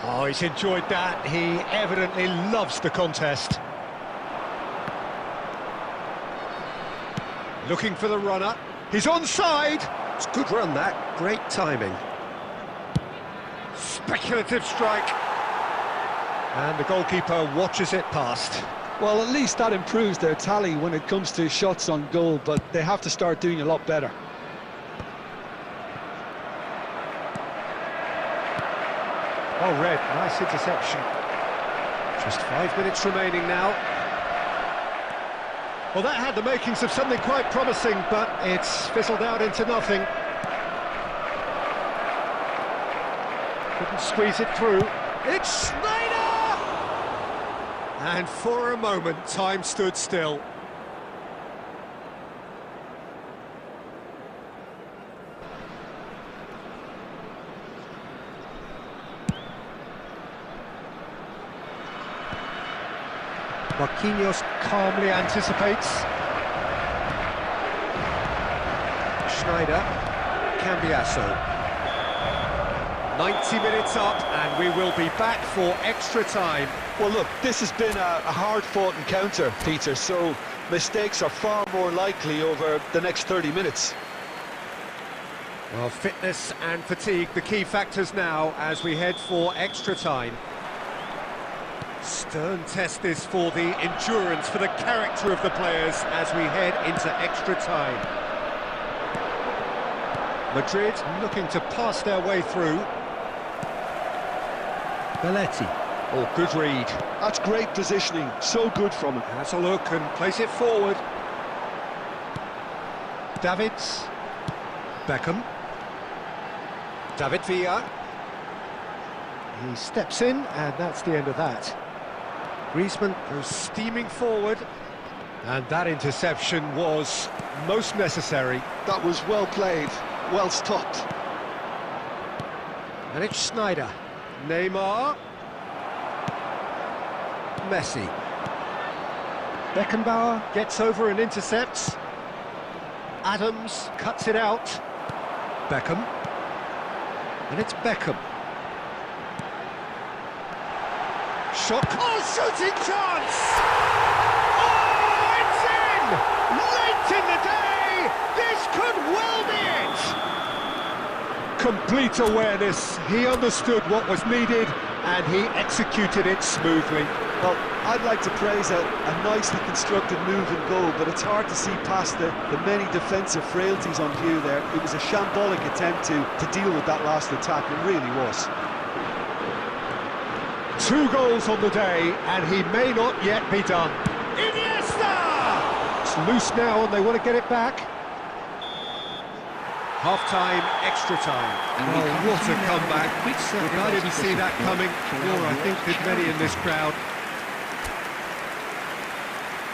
Oh, he's enjoyed that. He evidently loves the contest. Looking for the runner. He's onside. It's a good run, that. Great timing. Speculative strike. And the goalkeeper watches it past. Well, at least that improves their tally when it comes to shots on goal, but they have to start doing a lot better. Oh, Red, nice interception. Just 5 minutes remaining now. Well, that had the makings of something quite promising, but it's fizzled out into nothing. Couldn't squeeze it through. It's Schneider! And for a moment, time stood still. Marquinhos calmly anticipates. Schneider, Cambiasso. 90 minutes up and we will be back for extra time. Well, look, this has been a hard-fought encounter, Peter, so mistakes are far more likely over the next 30 minutes. Well, fitness and fatigue, the key factors now as we head for extra time. Stern test this for the endurance, for the character of the players as we head into extra time. Madrid looking to pass their way through. Belletti. Oh, good read. That's great positioning, so good from him. Has a look and plays it forward. Davids. Beckham. David Villa. He steps in, and that's the end of that. Griezmann goes steaming forward, and that interception was most necessary. That was well played, well stopped. And it's Schneider. Neymar. Messi. Beckenbauer gets over and intercepts. Adams cuts it out. Beckham. And it's Beckham. Shot. Oh, shooting chance! Oh, it's in! Late in the day! This could well be it! Complete awareness. He understood what was needed and he executed it smoothly. Well, I'd like to praise a nicely constructed move and goal, but it's hard to see past the many defensive frailties on view there. It was a shambolic attempt to deal with that last attack, it really was. 2 goals on the day, and he may not yet be done. Iniesta! It's loose now, and they want to get it back. Half-time, extra time. Oh, what a comeback. I didn't see that coming, nor I think did many in this crowd.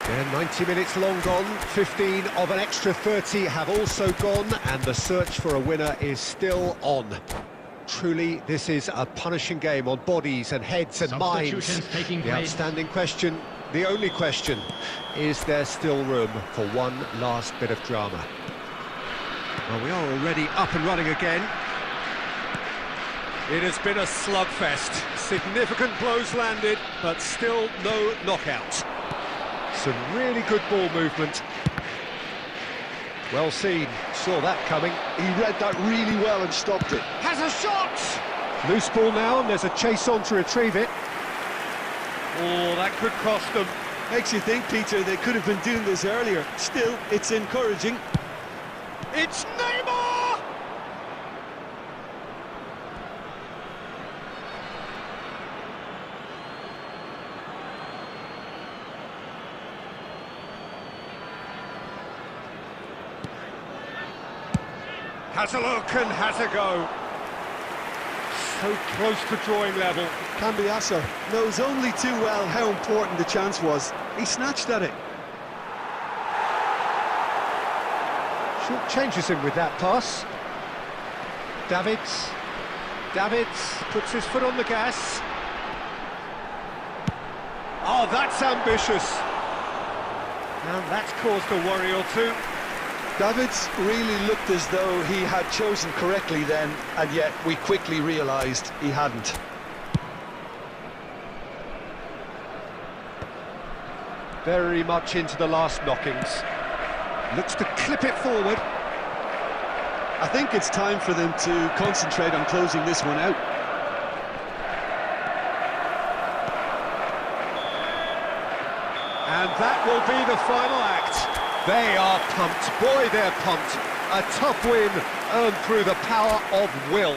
Yeah, 90 minutes long gone, 15 of an extra 30 have also gone, and the search for a winner is still on. Truly, this is a punishing game on bodies and heads and minds. The outstanding question, the only question, is there still room for one last bit of drama? Well, we are already up and running again. It has been a slugfest. Significant blows landed, but still no knockout. Some really good ball movement. Well seen, saw that coming. He read that really well and stopped it. Has a shot! Loose ball now, and there's a chase on to retrieve it. Oh, that could cost them. Makes you think, Peter, they could have been doing this earlier. Still, it's encouraging. It's Neymar! Has a look and has a go. So close to drawing level. Cambiasso knows only too well how important the chance was. He snatched at it. Short changes him with that pass. Davids puts his foot on the gas. Oh, that's ambitious. And that's caused a worry or two. Davids really looked as though he had chosen correctly then, and yet we quickly realised he hadn't. Very much into the last knockings. Looks to clip it forward. I think it's time for them to concentrate on closing this one out. And that will be the final act. They are pumped. Boy, they're pumped. A tough win earned through the power of will.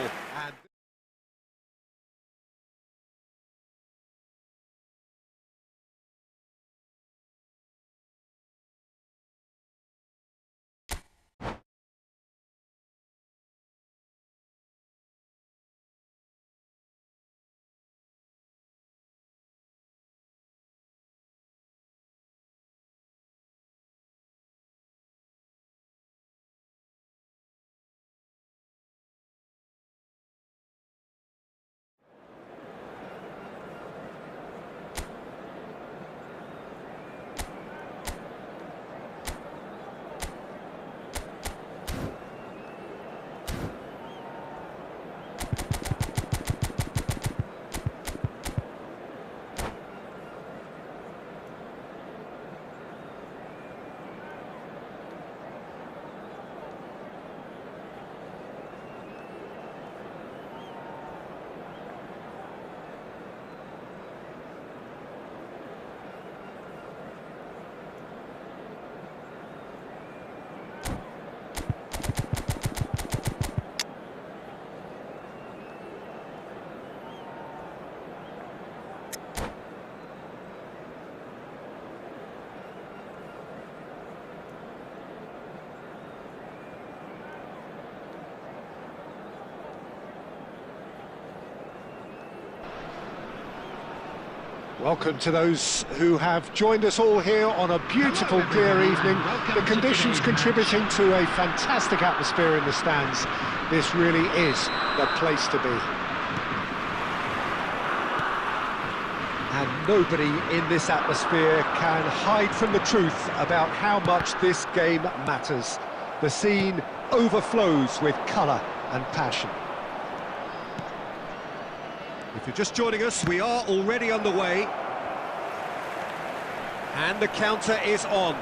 Welcome to those who have joined us all here on a beautiful, clear evening. The conditions contributing to a fantastic atmosphere in the stands. This really is the place to be. And nobody in this atmosphere can hide from the truth about how much this game matters. The scene overflows with colour and passion. If you're just joining us, we are already underway. And the counter is on.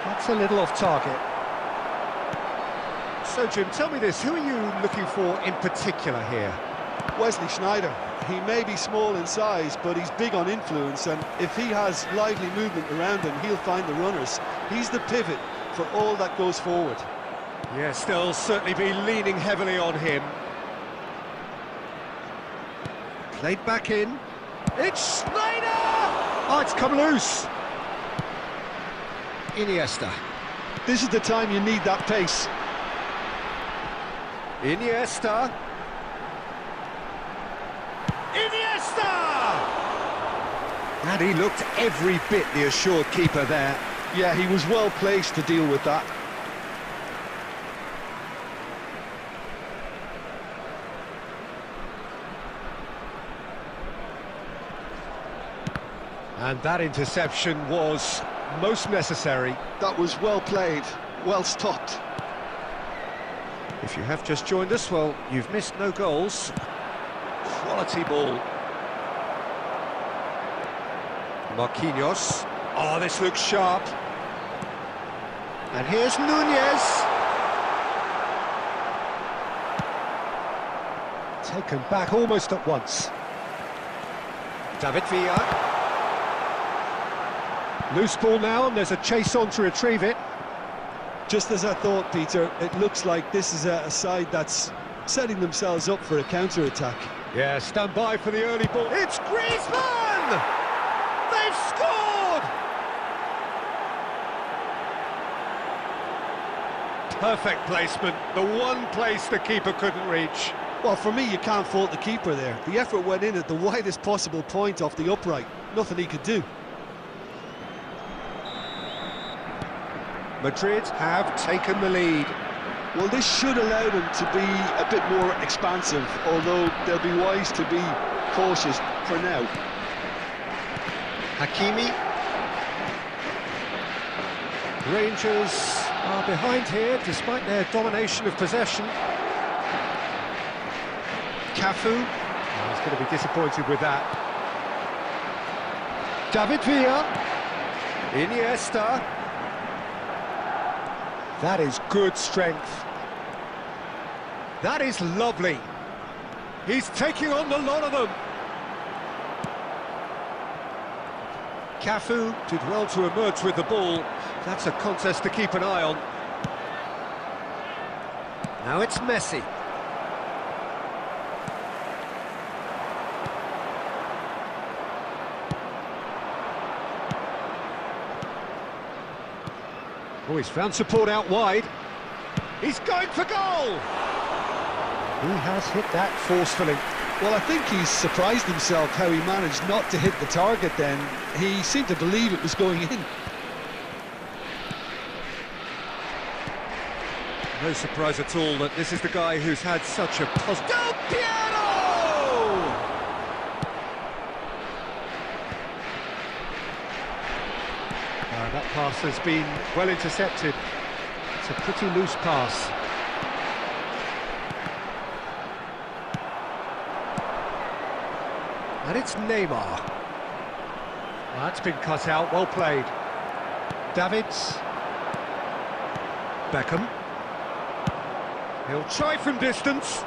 That's a little off target. So, Jim, tell me this, who are you looking for in particular here? Wesley Sneijder. He may be small in size, but he's big on influence, and if he has lively movement around him, he'll find the runners. He's the pivot for all that goes forward. Yes, they'll certainly be leaning heavily on him. Played back in. It's Sneijder! Oh, it's come loose. Iniesta. This is the time you need that pace. Iniesta. Iniesta! And he looked every bit the assured keeper there. Yeah, he was well placed to deal with that. And that interception was most necessary. That was well played, well stopped. If you have just joined us, well, you've missed no goals. Quality ball. Marquinhos. Oh, this looks sharp. And here's Nunez. Taken back almost at once. David Villa. Loose ball now, and there's a chase on to retrieve it. Just as I thought, Peter, it looks like this is a side that's setting themselves up for a counter-attack. Yeah, stand by for the early ball. It's Griezmann! They've scored! Perfect placement, the one place the keeper couldn't reach. Well, for me, you can't fault the keeper there. The effort went in at the widest possible point off the upright. Nothing he could do. Madrid have taken the lead. Well, this should allow them to be a bit more expansive, although they'll be wise to be cautious for now. Hakimi. Rangers are behind here, despite their domination of possession. Cafu. Oh, he's going to be disappointed with that. David Villa. Iniesta. That is good strength. That is lovely. He's taking on the lot of them. Cafu did well to emerge with the ball. That's a contest to keep an eye on. Now it's Messi. Oh, he's found support out wide. He's going for goal! He has hit that forcefully. Well, I think he's surprised himself how he managed not to hit the target then. He seemed to believe it was going in. No surprise at all that this is the guy who's had such a positive... Del Piero! That pass has been well intercepted. It's a pretty loose pass. And it's Neymar. That's been cut out, well played. Davids. Beckham. He'll try from distance.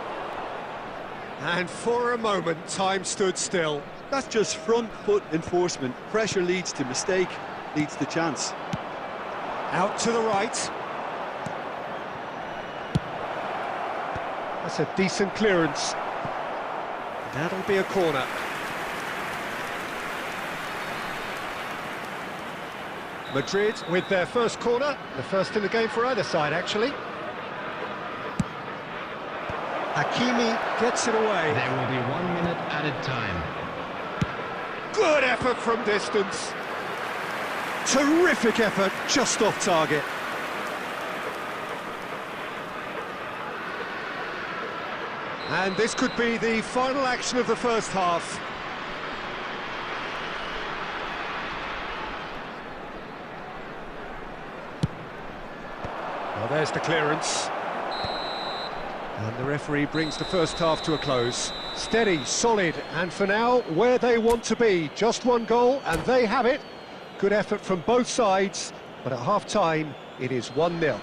And for a moment, time stood still. That's just front foot enforcement. Pressure leads to mistake, leads to chance. Out to the right. That's a decent clearance. That'll be a corner. Madrid with their first corner, the first in the game for either side, actually. Hakimi gets it away. There will be 1 minute added time. Good effort from distance. Terrific effort, just off target. And this could be the final action of the first half. Well, there's the clearance. And the referee brings the first half to a close. Steady, solid, and for now, where they want to be. Just one goal, and they have it. Good effort from both sides, but at half-time, it is 1-0.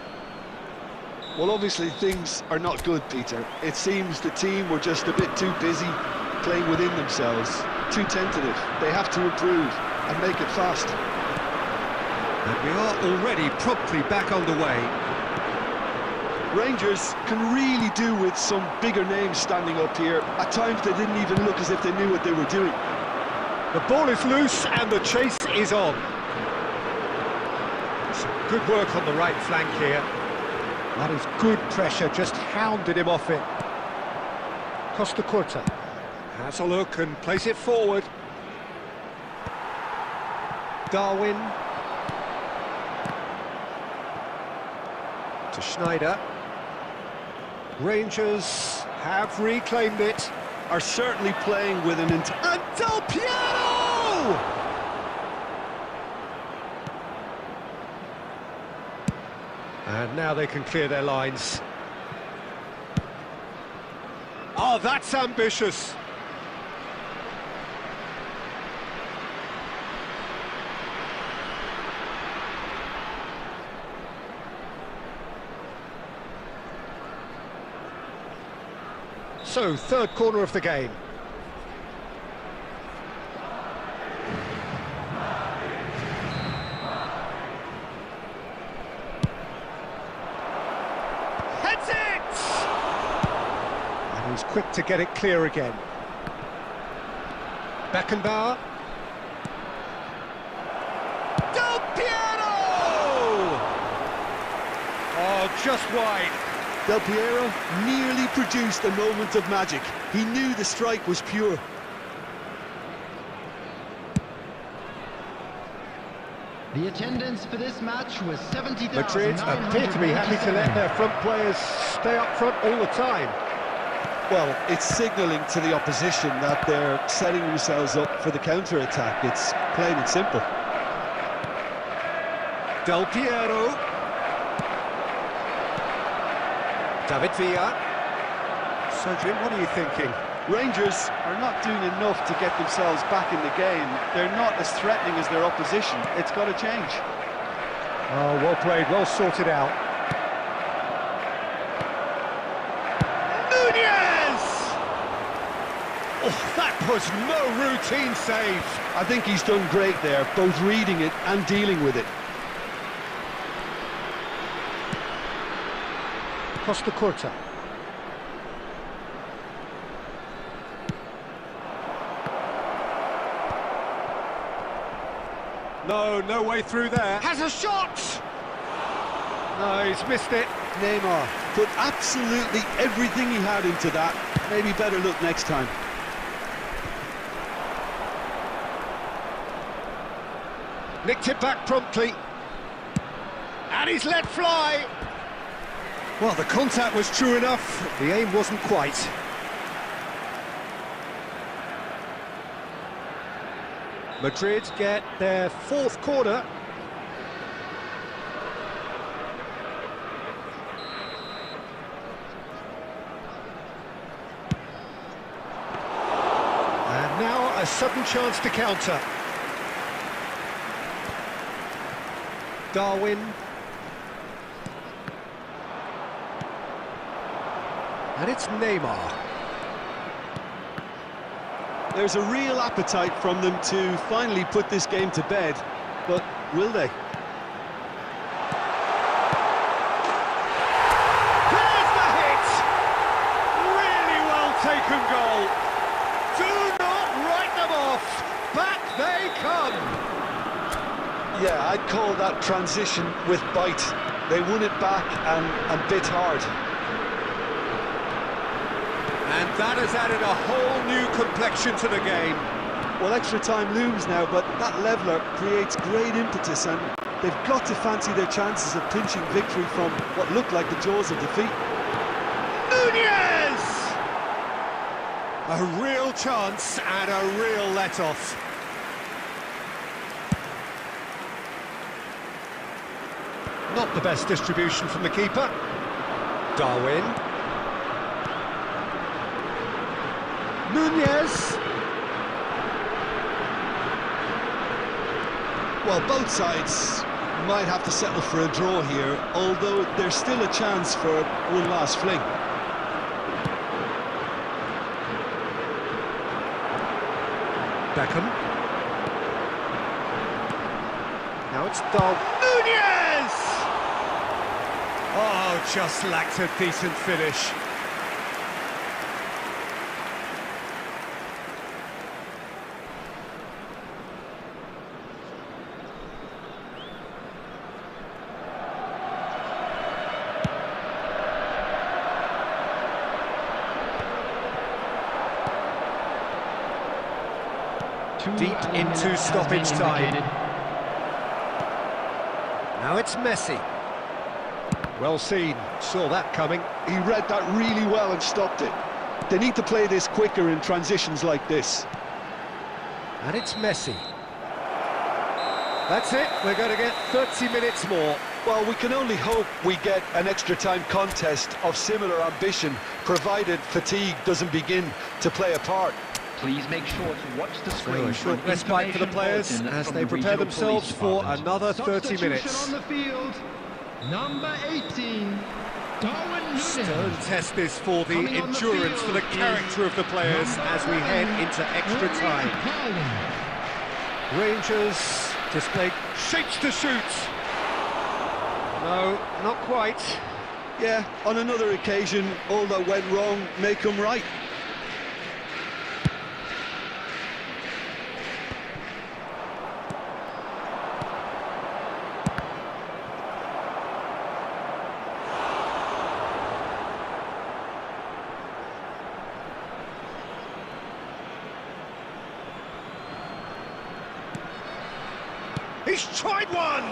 Well, obviously things are not good, Peter. It seems the team were just a bit too busy playing within themselves, too tentative. They have to improve and make it fast. And we are already promptly back underway. Rangers can really do with some bigger names standing up here. At times they didn't even look as if they knew what they were doing. The ball is loose and the chase is on. Some good work on the right flank here. That is good pressure, just hounded him off it. Costa Curta has a look and plays it forward. Darwin. To Schneider. Rangers have reclaimed it. Are certainly playing with an and Del Piero! And now they can clear their lines. Oh, that's ambitious. So, third corner of the game. Heads it! And he's quick to get it clear again. Beckenbauer. Del Piero! Oh, just wide. Del Piero nearly produced a moment of magic. He knew the strike was pure. The attendance for this match was 70,000. Madrid appear to be happy to let their front players stay up front all the time. Well, it's signalling to the opposition that they're setting themselves up for the counter-attack. It's plain and simple. Del Piero. David Villa. So, Jim, what are you thinking? Rangers are not doing enough to get themselves back in the game. They're not as threatening as their opposition. It's got to change. Oh, well played, well sorted out. Nunez! Oh, that was no routine save. I think he's done great there, both reading it and dealing with it. Costa Curta. No way through there. Has a shot! No, he's missed it. Neymar put absolutely everything he had into that. Maybe better look next time. Nicked it back promptly. And he's let fly. Well, the contact was true enough. The aim wasn't quite. Madrid get their fourth corner. And now a sudden chance to counter. Darwin. And it's Neymar. There's a real appetite from them to finally put this game to bed, but will they? There's the hit! Really well taken goal. Do not write them off. Back they come. Yeah, I'd call that transition with bite. They won it back and bit hard. And that has added a whole new complexion to the game. Well, extra time looms now, but that leveller creates great impetus, and they've got to fancy their chances of pinching victory from what looked like the jaws of defeat. Nunez! A real chance and a real let-off. Not the best distribution from the keeper. Darwin. Nunez. Well, both sides might have to settle for a draw here, although there's still a chance for one last fling. Beckham. Now it's Darwin. Nunez! Oh, just lacked a decent finish. Deep into stoppage time. Now it's Messi. Well seen, saw that coming. He read that really well and stopped it. They need to play this quicker in transitions like this. And it's Messi. That's it, we're going to get 30 minutes more. Well, we can only hope we get an extra time contest of similar ambition, provided fatigue doesn't begin to play a part. Please make sure to watch the screen. So a short respite for the players as they prepare themselves for another 30 minutes. On the field, number 18, Darwin Nunez. Stern test this for the endurance, for the character of the players as we head into extra time. Rangers display shapes to shoot. No, not quite. Yeah, on another occasion, all that went wrong may come right. He's tried one!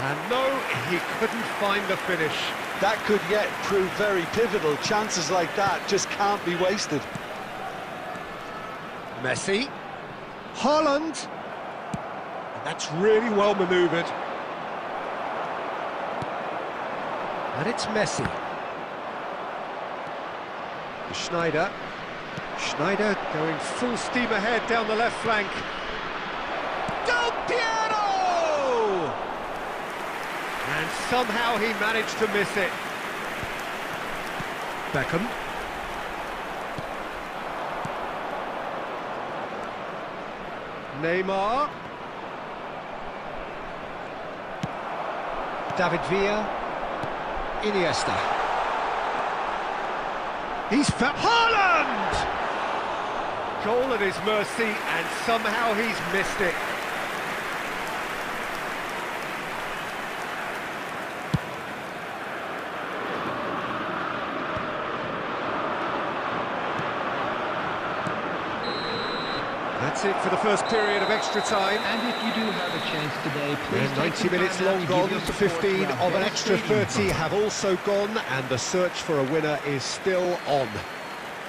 And no, he couldn't find the finish. That could yet prove very pivotal. Chances like that just can't be wasted. Messi. Haaland. And that's really well manoeuvred. And it's Messi. Schneider. Schneider going full steam ahead down the left flank. Del Piero! And somehow he managed to miss it. Beckham. Neymar. David Villa. Iniesta. He's found Haaland! Goal at his mercy, and somehow he's missed it. That's it for the first period of extra time. And if you do have a chance today, please And 90 minutes take some long time out to gone, give your 15 support to our of an best extra stadium 30 have also gone, and the search for a winner is still on.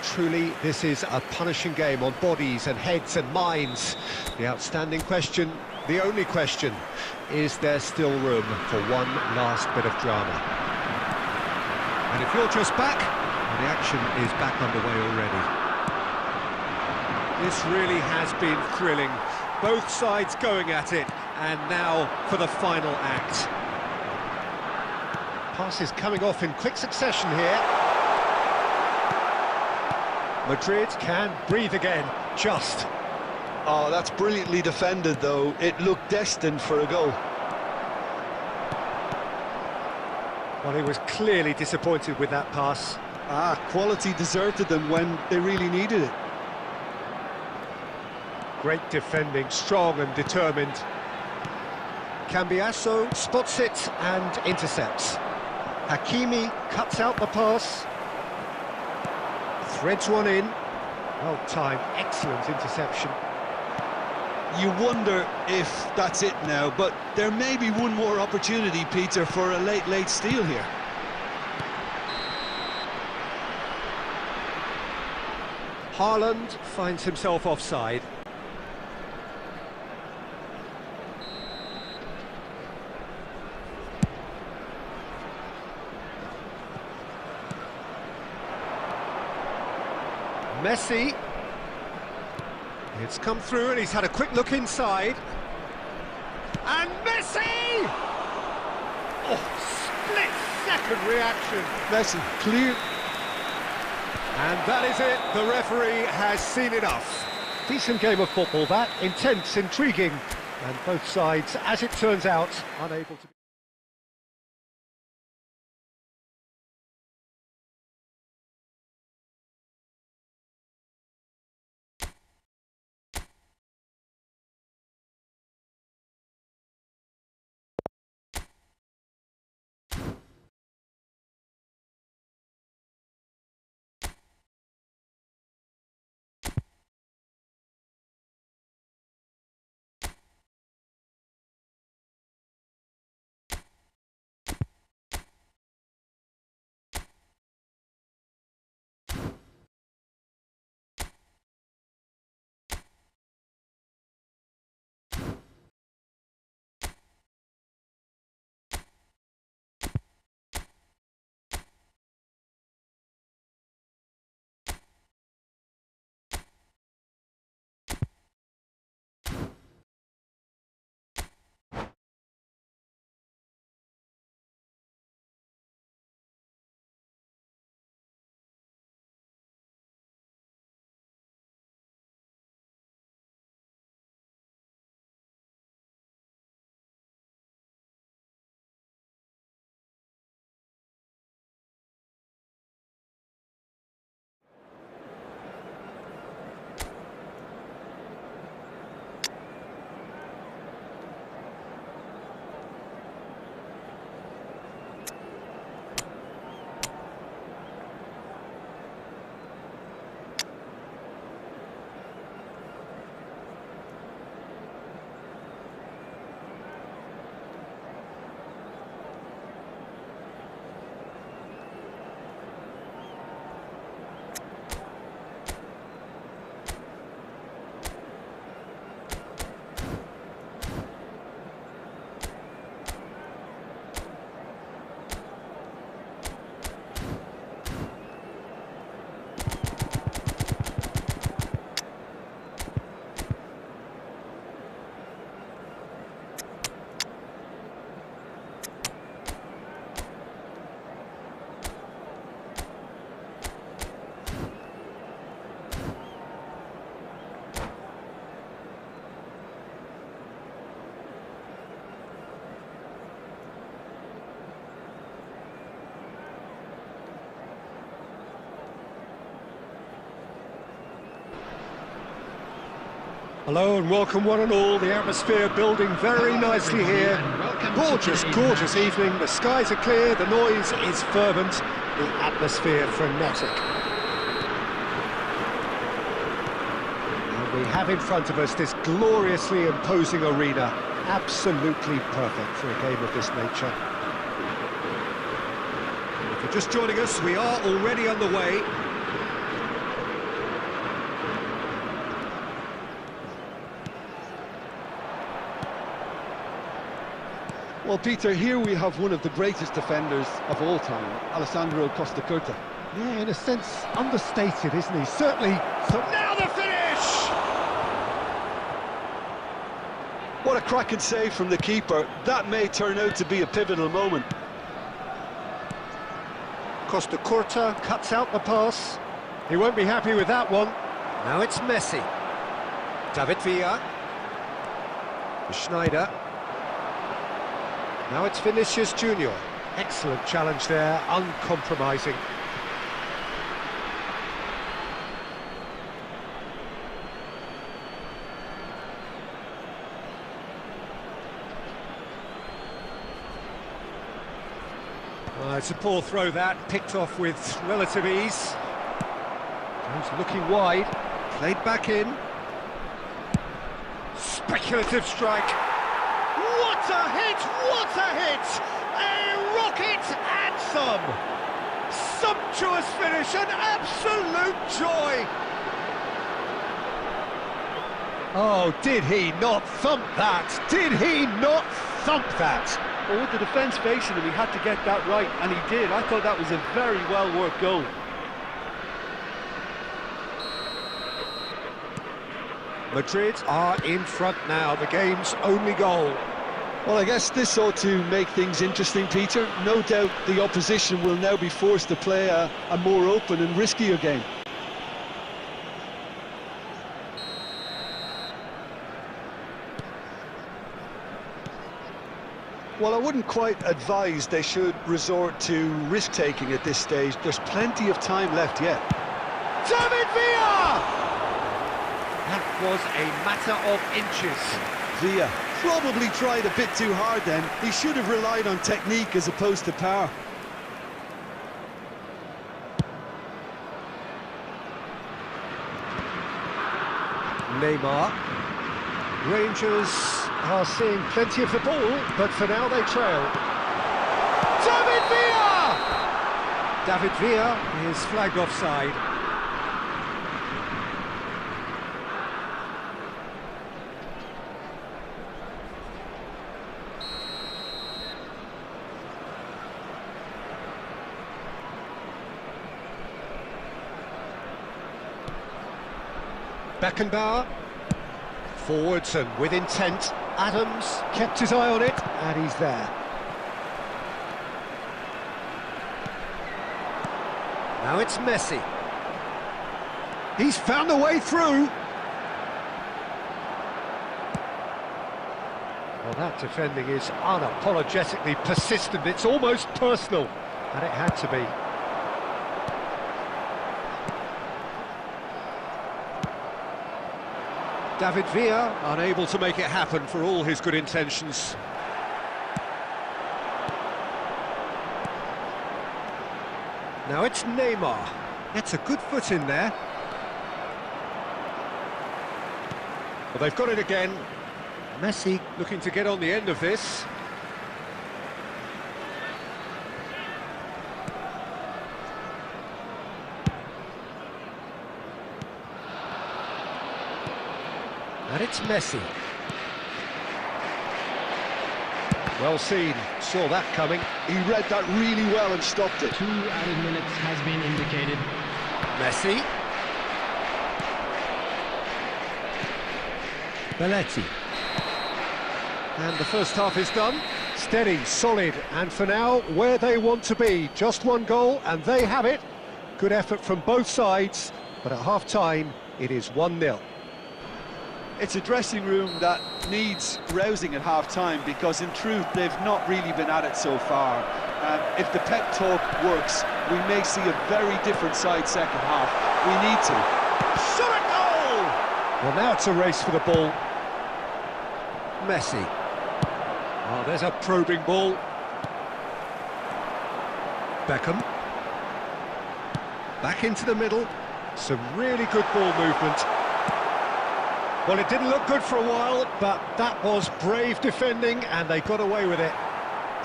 Truly, this is a punishing game on bodies and heads and minds. The outstanding question, the only question, is there still room for one last bit of drama? And if you're just back, the action is back underway already. This really has been thrilling. Both sides going at it, and now for the final act. Passes coming off in quick succession here. Madrid can breathe again, just. Oh, that's brilliantly defended, though. It looked destined for a goal. Well, he was clearly disappointed with that pass. Quality deserted them when they really needed it. Great defending, strong and determined. Cambiasso spots it and intercepts. Hakimi cuts out the pass. threads one in. Well timed, excellent interception. You wonder if that's it now, but there may be one more opportunity, Peter, for a late steal here. Haaland finds himself offside. Messi. It's come through and he's had a quick look inside. And Messi! Oh, split-second reaction. Messi, clear. And that is it. The referee has seen enough. Decent game of football, that. Intense, intriguing. And both sides, as it turns out, unable to... Hello and welcome one and all. The atmosphere building very nicely here. Gorgeous, gorgeous evening. The skies are clear, the noise is fervent, the atmosphere frenetic. And we have in front of us this gloriously imposing arena. Absolutely perfect for a game of this nature. If you're just joining us, we are already underway. Well, Peter, here we have one of the greatest defenders of all time, Alessandro Costa Curta. Yeah, in a sense, understated, isn't he? Certainly. So now the finish! What a cracking save from the keeper. That may turn out to be a pivotal moment. Costa Curta cuts out the pass. He won't be happy with that one. Now it's Messi. David Villa. Schneider. Now it's Vinicius Junior. Excellent challenge there, uncompromising. It's a poor throw that, picked off with relative ease. He's looking wide, played back in. Speculative strike. What a hit! What a hit! A rocket anthem! Sumptuous finish, an absolute joy! Oh, did he not thump that? Did he not thump that? Well, with the defence facing him, he had to get that right, and he did. I thought that was a very well-worked goal. Madrid are in front now, the game's only goal. Well, I guess this ought to make things interesting, Peter. No doubt the opposition will now be forced to play a more open and riskier game. Well, I wouldn't quite advise they should resort to risk-taking at this stage. There's plenty of time left yet. David Villa! That was a matter of inches. Villa probably tried a bit too hard then. He should have relied on technique as opposed to power. Neymar. Rangers are seeing plenty of the ball, but for now they trail. David Villa! David Villa is flagged offside. Beckenbauer. Forwards and with intent. Adams kept his eye on it, and he's there. Now it's Messi. He's found a way through. Well, that defending is unapologetically persistent. It's almost personal, and it had to be. David Villa unable to make it happen for all his good intentions. Now it's Neymar. Gets a good foot in there. Well, they've got it again. Messi looking to get on the end of this. And it's Messi. Well seen, saw that coming. He read that really well and stopped it. 2 added minutes has been indicated. Messi. Belletti. And the first half is done. Steady, solid, and for now, where they want to be. Just one goal, and they have it. Good effort from both sides, but at half-time, it is 1-0. It's a dressing room that needs rousing at half-time because, in truth, they've not really been at it so far. If the pep talk works, we may see a very different side second half. We need to. Shot a goal! Well, now it's a race for the ball. Messi. Oh, there's a probing ball. Beckham. Back into the middle. Some really good ball movement. Well, it didn't look good for a while, but that was brave defending, and they got away with it.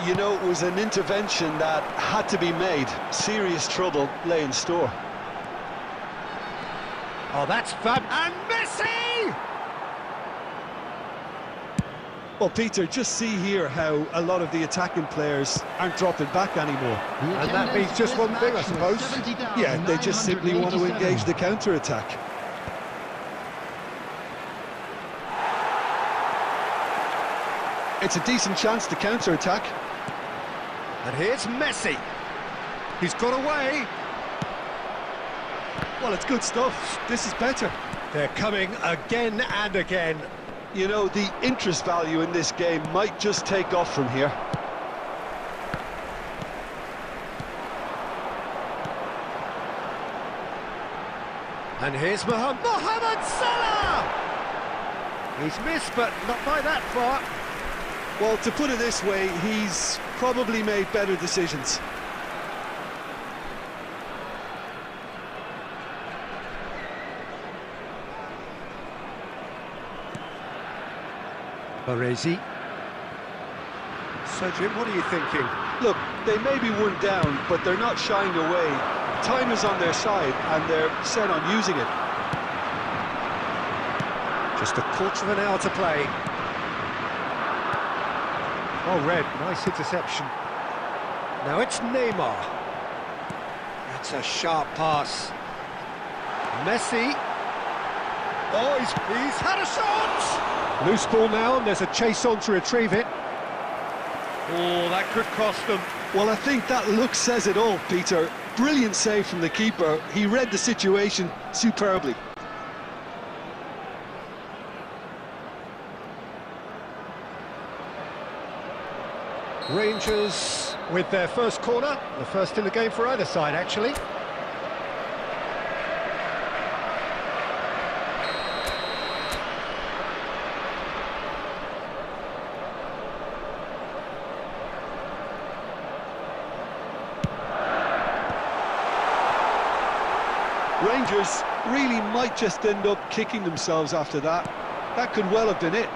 You know, it was an intervention that had to be made. Serious trouble lay in store. Oh, that's fab. And Messi! Well, Peter, just see here how a lot of the attacking players aren't dropping back anymore. And that means just one thing, I suppose. Yeah, they just simply want to engage the counter-attack. It's a decent chance to counter-attack. And here's Messi. He's got away. Well, it's good stuff. This is better. They're coming again and again. You know, the interest value in this game might just take off from here. And here's Mohamed Salah! He's missed, but not by that far. Well, to put it this way, he's probably made better decisions. Baresi. So, Jim, what are you thinking? Look, they may be one down, but they're not shying away. Time is on their side, and they're set on using it. Just a quarter of an hour to play. Oh, Red, nice interception. Now it's Neymar. That's a sharp pass. Messi. Oh, he's had a shot! Loose ball now, and there's a chase on to retrieve it. Oh, that could cost them. Well, I think that look says it all, Peter. Brilliant save from the keeper. He read the situation superbly. Rangers with their first corner, the first in the game for either side, actually. Rangers really might just end up kicking themselves after that. That could well have been it.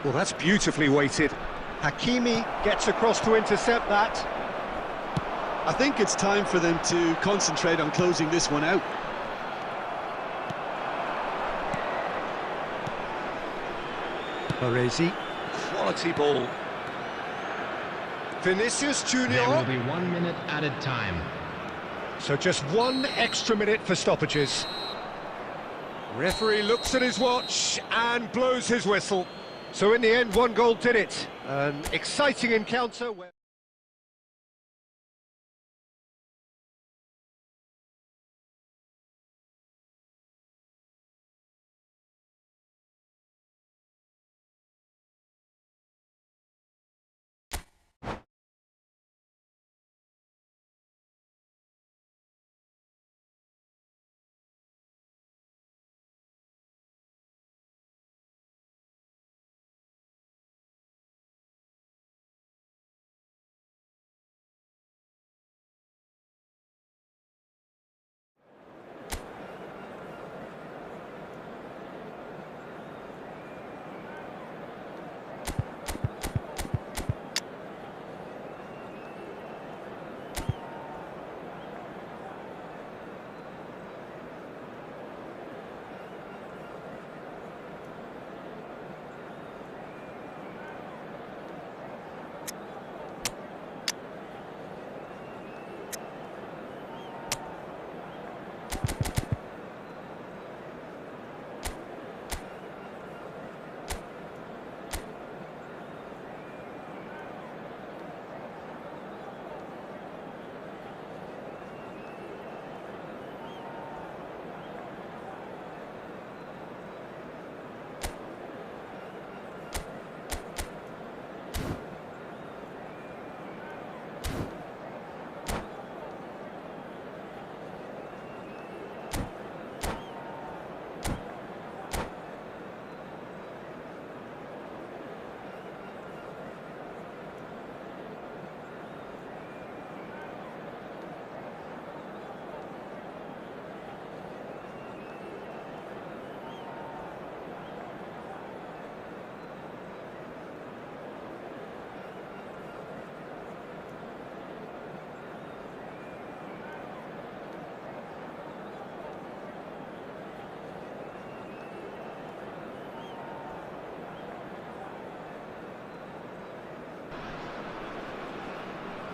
Well, that's beautifully weighted. Hakimi gets across to intercept that. I think it's time for them to concentrate on closing this one out. Baresi, quality ball. Vinicius Junior. There will be 1 minute added time. So just 1 extra minute for stoppages. Referee looks at his watch and blows his whistle. So in the end, 1 goal did it. An exciting encounter where...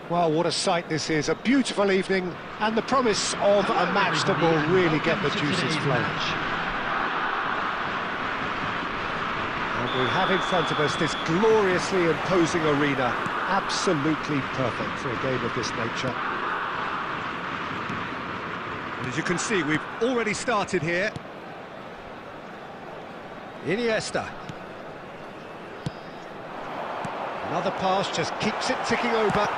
Well, what a sight this is, a beautiful evening, and the promise of a match that will really get the juices flowing. And we have in front of us this gloriously imposing arena, absolutely perfect for a game of this nature. And as you can see, we've already started here. Iniesta. Another pass just keeps it ticking over.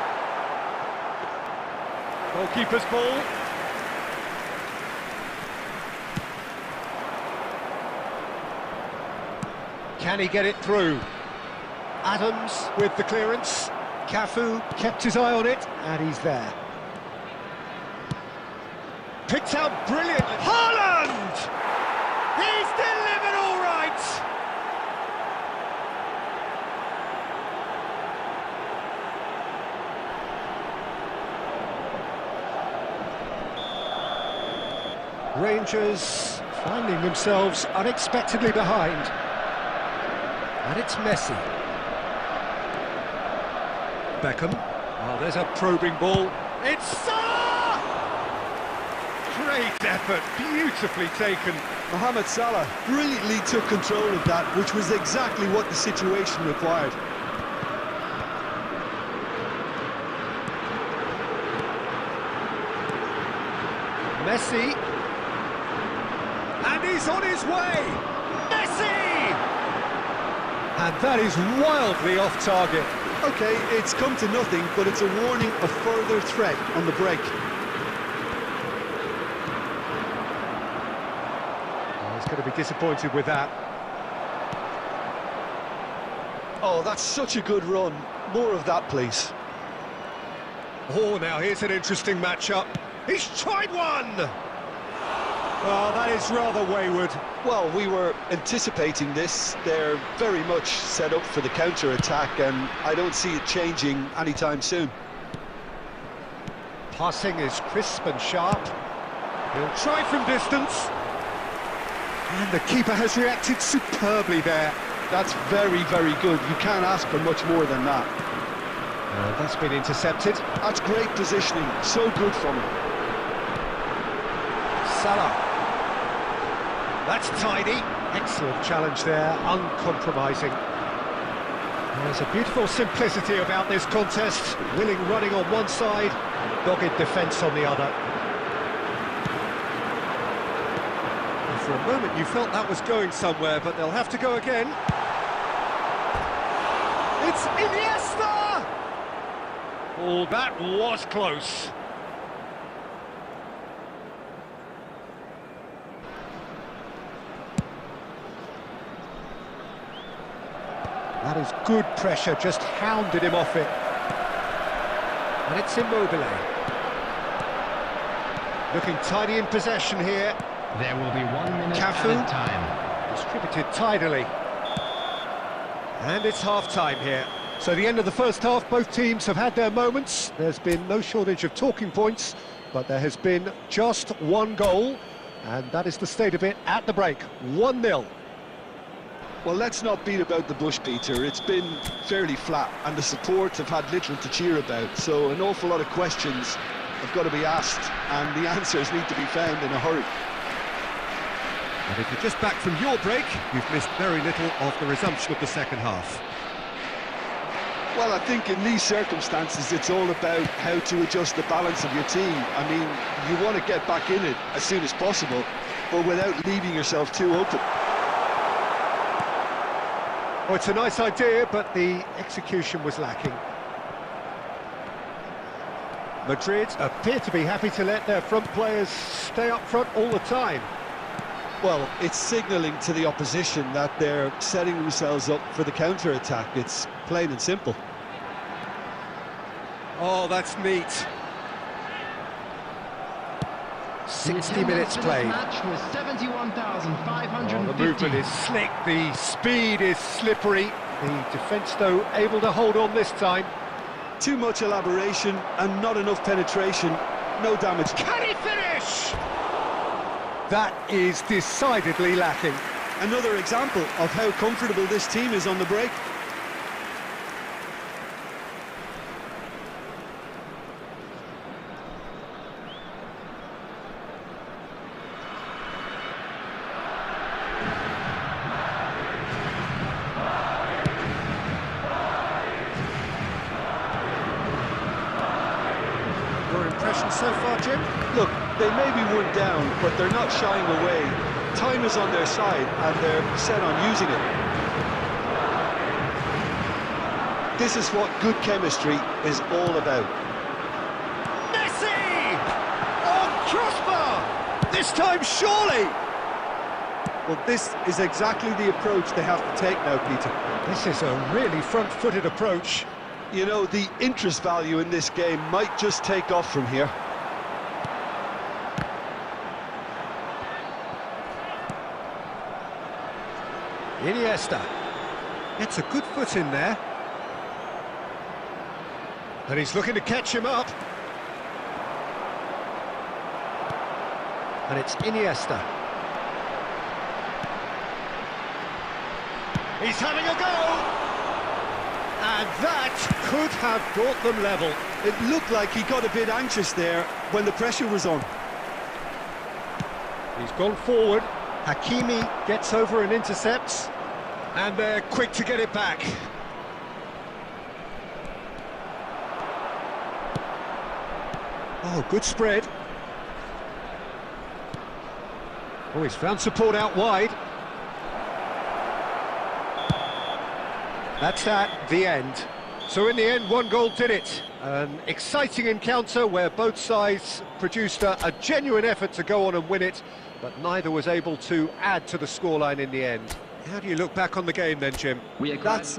Goalkeeper's ball. Can he get it through? Adams with the clearance. Cafu kept his eye on it, and he's there. Picked out brilliantly. Haaland! He's delivered all right! Rangers finding themselves unexpectedly behind. And it's Messi. Beckham. Oh, there's a probing ball. It's Salah! Great effort, beautifully taken. Mohamed Salah brilliantly took control of that, which was exactly what the situation required. Messi. And he's on his way! Messi! And that is wildly off target. Okay, it's come to nothing, but it's a warning of further threat on the break. Oh, he's going to be disappointed with that. Oh, that's such a good run. More of that, please. Oh, now here's an interesting matchup. He's tried one! Well, that is rather wayward. Well, we were anticipating this. They're very much set up for the counter-attack, and I don't see it changing anytime soon. Passing is crisp and sharp. He'll try from distance. And the keeper has reacted superbly there. That's very, very good. You can't ask for much more than that. That's been intercepted. That's great positioning. So good from him. Salah. That's tidy. Excellent challenge there, uncompromising. There's a beautiful simplicity about this contest. Willing running on one side, dogged defence on the other. And for a moment you felt that was going somewhere, but they'll have to go again. It's Iniesta! Oh, that was close. That is good pressure, just hounded him off it. And it's Immobile. Looking tidy in possession here. There will be 1 minute Cafu. added time. Distributed tidily. And it's half-time here. So the end of the first half, both teams have had their moments. There's been no shortage of talking points, but there has been just one goal, and that is the state of it at the break. 1-0. Well, let's not beat about the bush, Peter. It's been fairly flat, and the support have had little to cheer about. So an awful lot of questions have got to be asked, and the answers need to be found in a hurry. And if you're just back from your break, you've missed very little of the resumption of the second half. Well, I think in these circumstances, it's all about how to adjust the balance of your team. I mean, you want to get back in it as soon as possible, but without leaving yourself too open. Well, it's a nice idea, but the execution was lacking. Madrid appear to be happy to let their front players stay up front all the time. Well, it's signalling to the opposition that they're setting themselves up for the counter-attack. It's plain and simple. Oh, that's neat. 60 minutes played. Match was 71,550. Oh, the movement is slick, the speed is slippery. The defence, though, able to hold on this time. Too much elaboration and not enough penetration. No damage. Can he finish? That is decidedly lacking. Another example of how comfortable this team is on the break. Your impression so far, Jim? Look, they may be one down, but they're not shying away. Time is on their side, and they're set on using it. This is what good chemistry is all about. Messi! On crossbar! This time, surely! Well, this is exactly the approach they have to take now, Peter. This is a really front-footed approach. You know, the interest value in this game might just take off from here. Iniesta gets a good foot in there. And he's looking to catch him up. And it's Iniesta. He's having a go! And that could have brought them level. It looked like he got a bit anxious there when the pressure was on. He's gone forward. Hakimi gets over and intercepts. And they're quick to get it back. Oh, good spread. Oh, he's found support out wide. That's that, the end. So in the end, one goal did it. An exciting encounter where both sides produced a genuine effort to go on and win it, but neither was able to add to the scoreline in the end. How do you look back on the game then, Jim? That's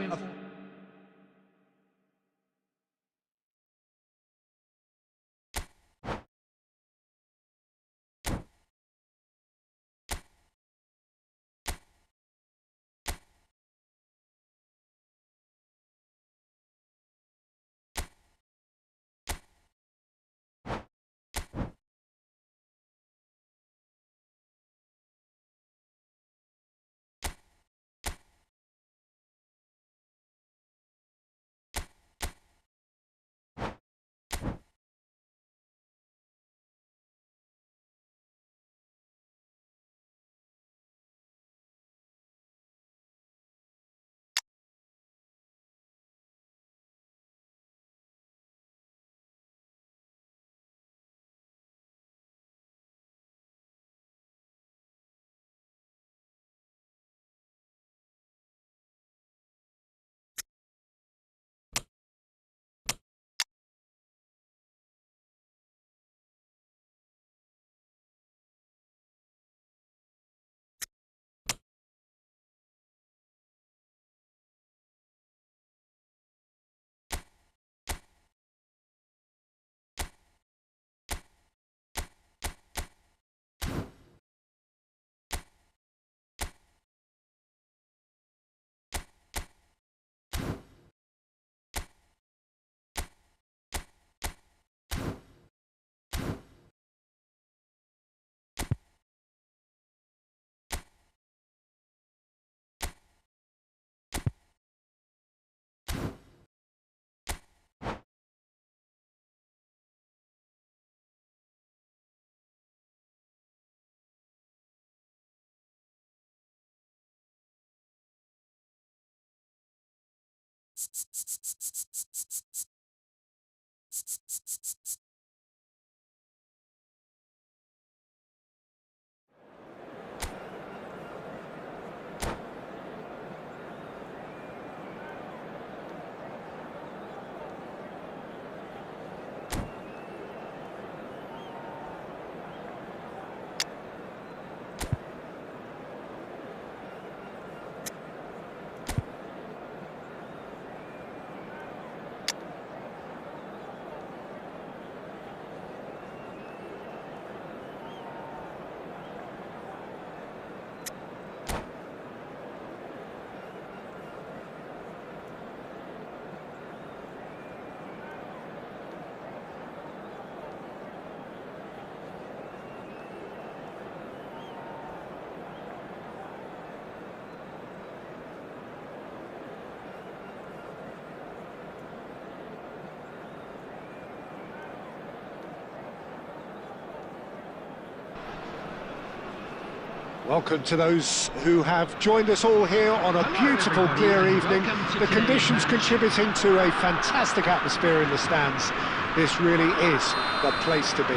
Welcome to those who have joined us all here on a beautiful, clear evening. The conditions contributing to a fantastic atmosphere in the stands. This really is the place to be.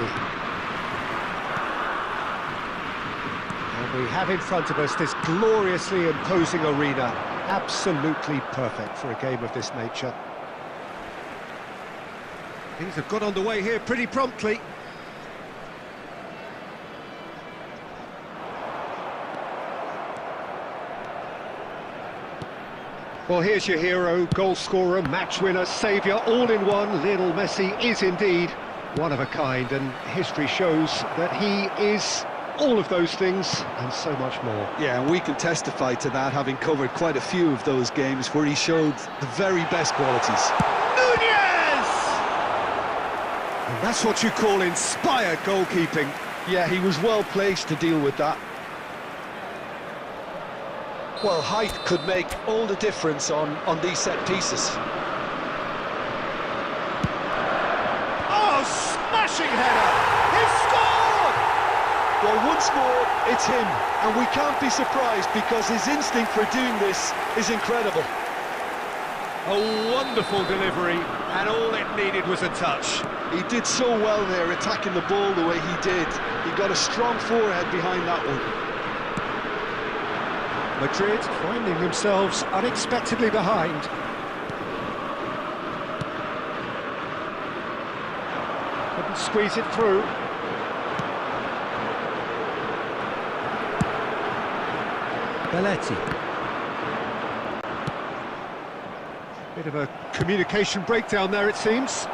And we have in front of us this gloriously imposing arena. Absolutely perfect for a game of this nature. Things have got underway here pretty promptly. Well, here's your hero, goal scorer, match winner, saviour, all in one. Lionel Messi is indeed one of a kind, and history shows that he is all of those things and so much more. Yeah, and we can testify to that, having covered quite a few of those games where he showed the very best qualities. Nunez! And that's what you call inspired goalkeeping. Yeah, he was well placed to deal with that. Well, height could make all the difference on these set pieces. Oh, smashing header! He's scored! Well, once more, it's him, and we can't be surprised because his instinct for doing this is incredible. A wonderful delivery, and all it needed was a touch. He did so well there, attacking the ball the way he did. He got a strong forehead behind that one. Madrid finding themselves unexpectedly behind. Couldn't squeeze it through. Belletti. Bit of a communication breakdown there, it seems.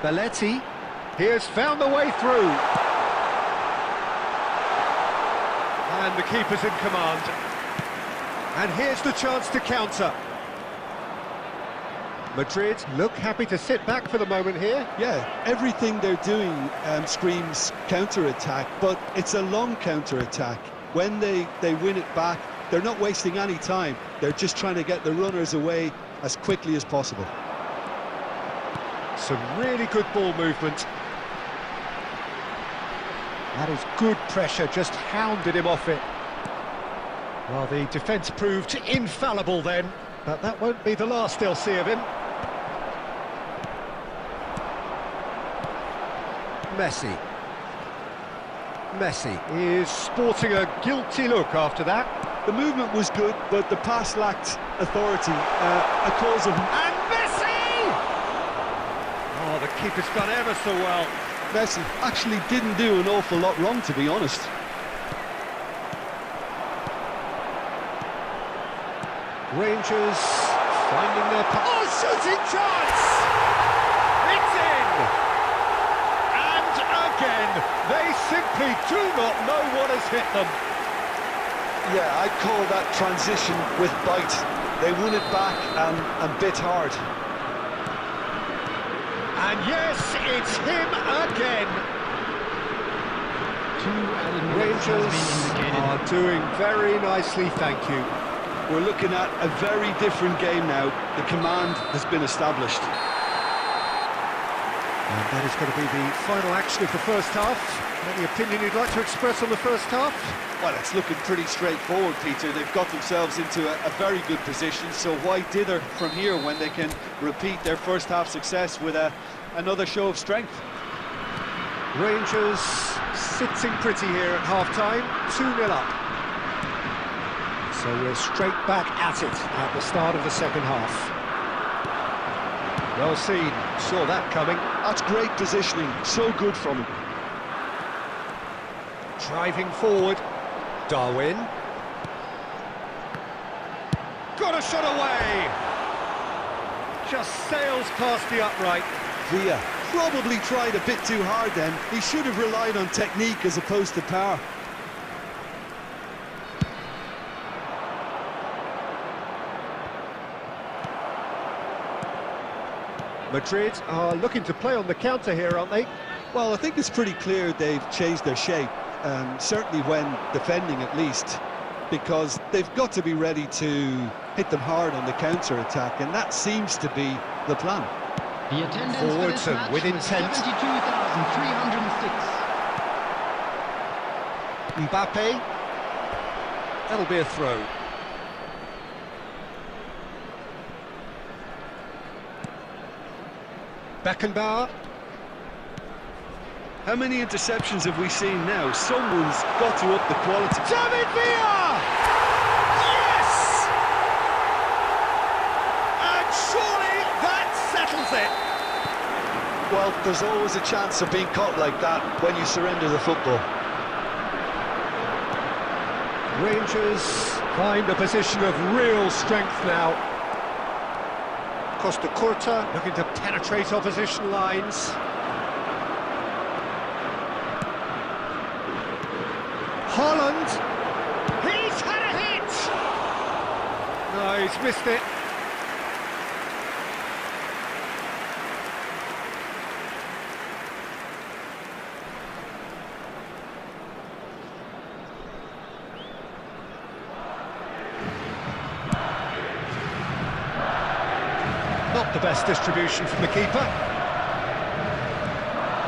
Belletti, he has found the way through. And the keeper's in command. And here's the chance to counter. Madrid look happy to sit back for the moment here. Yeah, everything they're doing screams counter-attack, but it's a long counter-attack. When they win it back, they're not wasting any time. They're just trying to get the runners away as quickly as possible. Some really good ball movement. That is good pressure, just hounded him off it. Well, the defence proved infallible then, but that won't be the last they'll see of him. Messi. Messi is sporting a guilty look after that. The movement was good, but the pass lacked authority. A cause of... And Messi! Oh, the keeper's done ever so well. Messi actually didn't do an awful lot wrong, to be honest. Rangers finding their... Oh, shooting chance! It's in! And again, they simply do not know what has hit them. Yeah, I call that transition with bite. They won it back and bit hard. And yes, it's him again. Rangers are doing very nicely, thank you. We're looking at a very different game now. The command has been established. And that is going to be the final action of the first half. Any opinion you'd like to express on the first half? Well, it's looking pretty straightforward, Peter. They've got themselves into a very good position, so why dither from here when they can repeat their first half success with another show of strength? Rangers sitting pretty here at half-time, 2-0 up. So we're straight back at it at the start of the second half. Well seen, saw that coming. That's great positioning, so good from him. Driving forward, Darwin. Got a shot away! Just sails past the upright. Villa probably tried a bit too hard then. He should have relied on technique as opposed to power. Madrid are looking to play on the counter here, aren't they? Well, I think it's pretty clear they've changed their shape, certainly when defending at least, because they've got to be ready to hit them hard on the counter-attack, and that seems to be the plan. The attendance Forwards for this and match with was intent. 72,306. Mbappe. That'll be a throw. Beckenbauer. How many interceptions have we seen now? Someone's got to up the quality. David Villa! Yes! And surely that settles it. Well, there's always a chance of being caught like that when you surrender the football. Rangers find a position of real strength now. Costa Curta looking to penetrate opposition lines. Holland. He's had a hit! No, he's missed it. the best distribution from the keeper.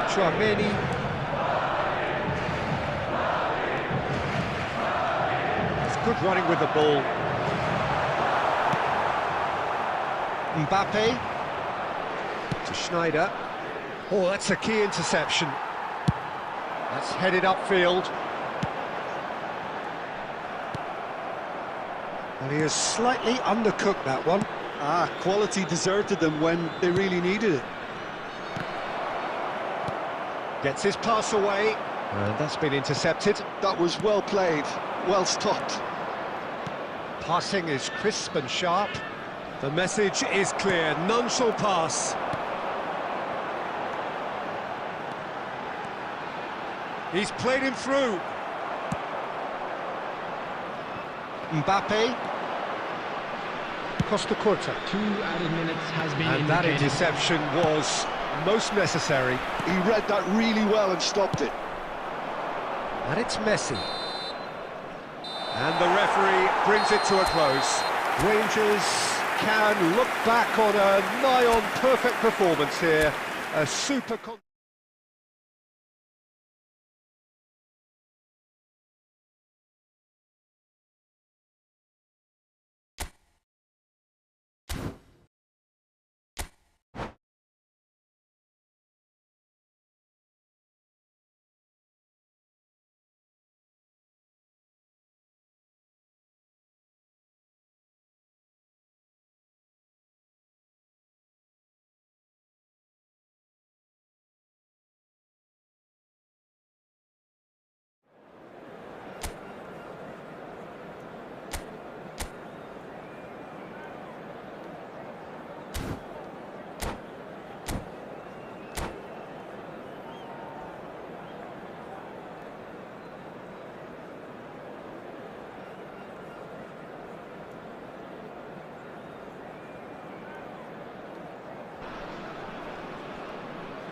Chouameni. It's good running with the ball. Mbappe. To Schneider. Oh, that's a key interception. That's headed upfield. And he has slightly undercooked that one. Quality deserted them when they really needed it. Gets his pass away. And that's been intercepted. That was well played, well stopped. Passing is crisp and sharp. The message is clear, none shall pass. He's played him through. Mbappe. Costa Curta. 2 added minutes has been And that indicated. interception was most necessary. He read that really well and stopped it. And it's Messi. And the referee brings it to a close. Rangers can look back on a nigh-on perfect performance here. A super...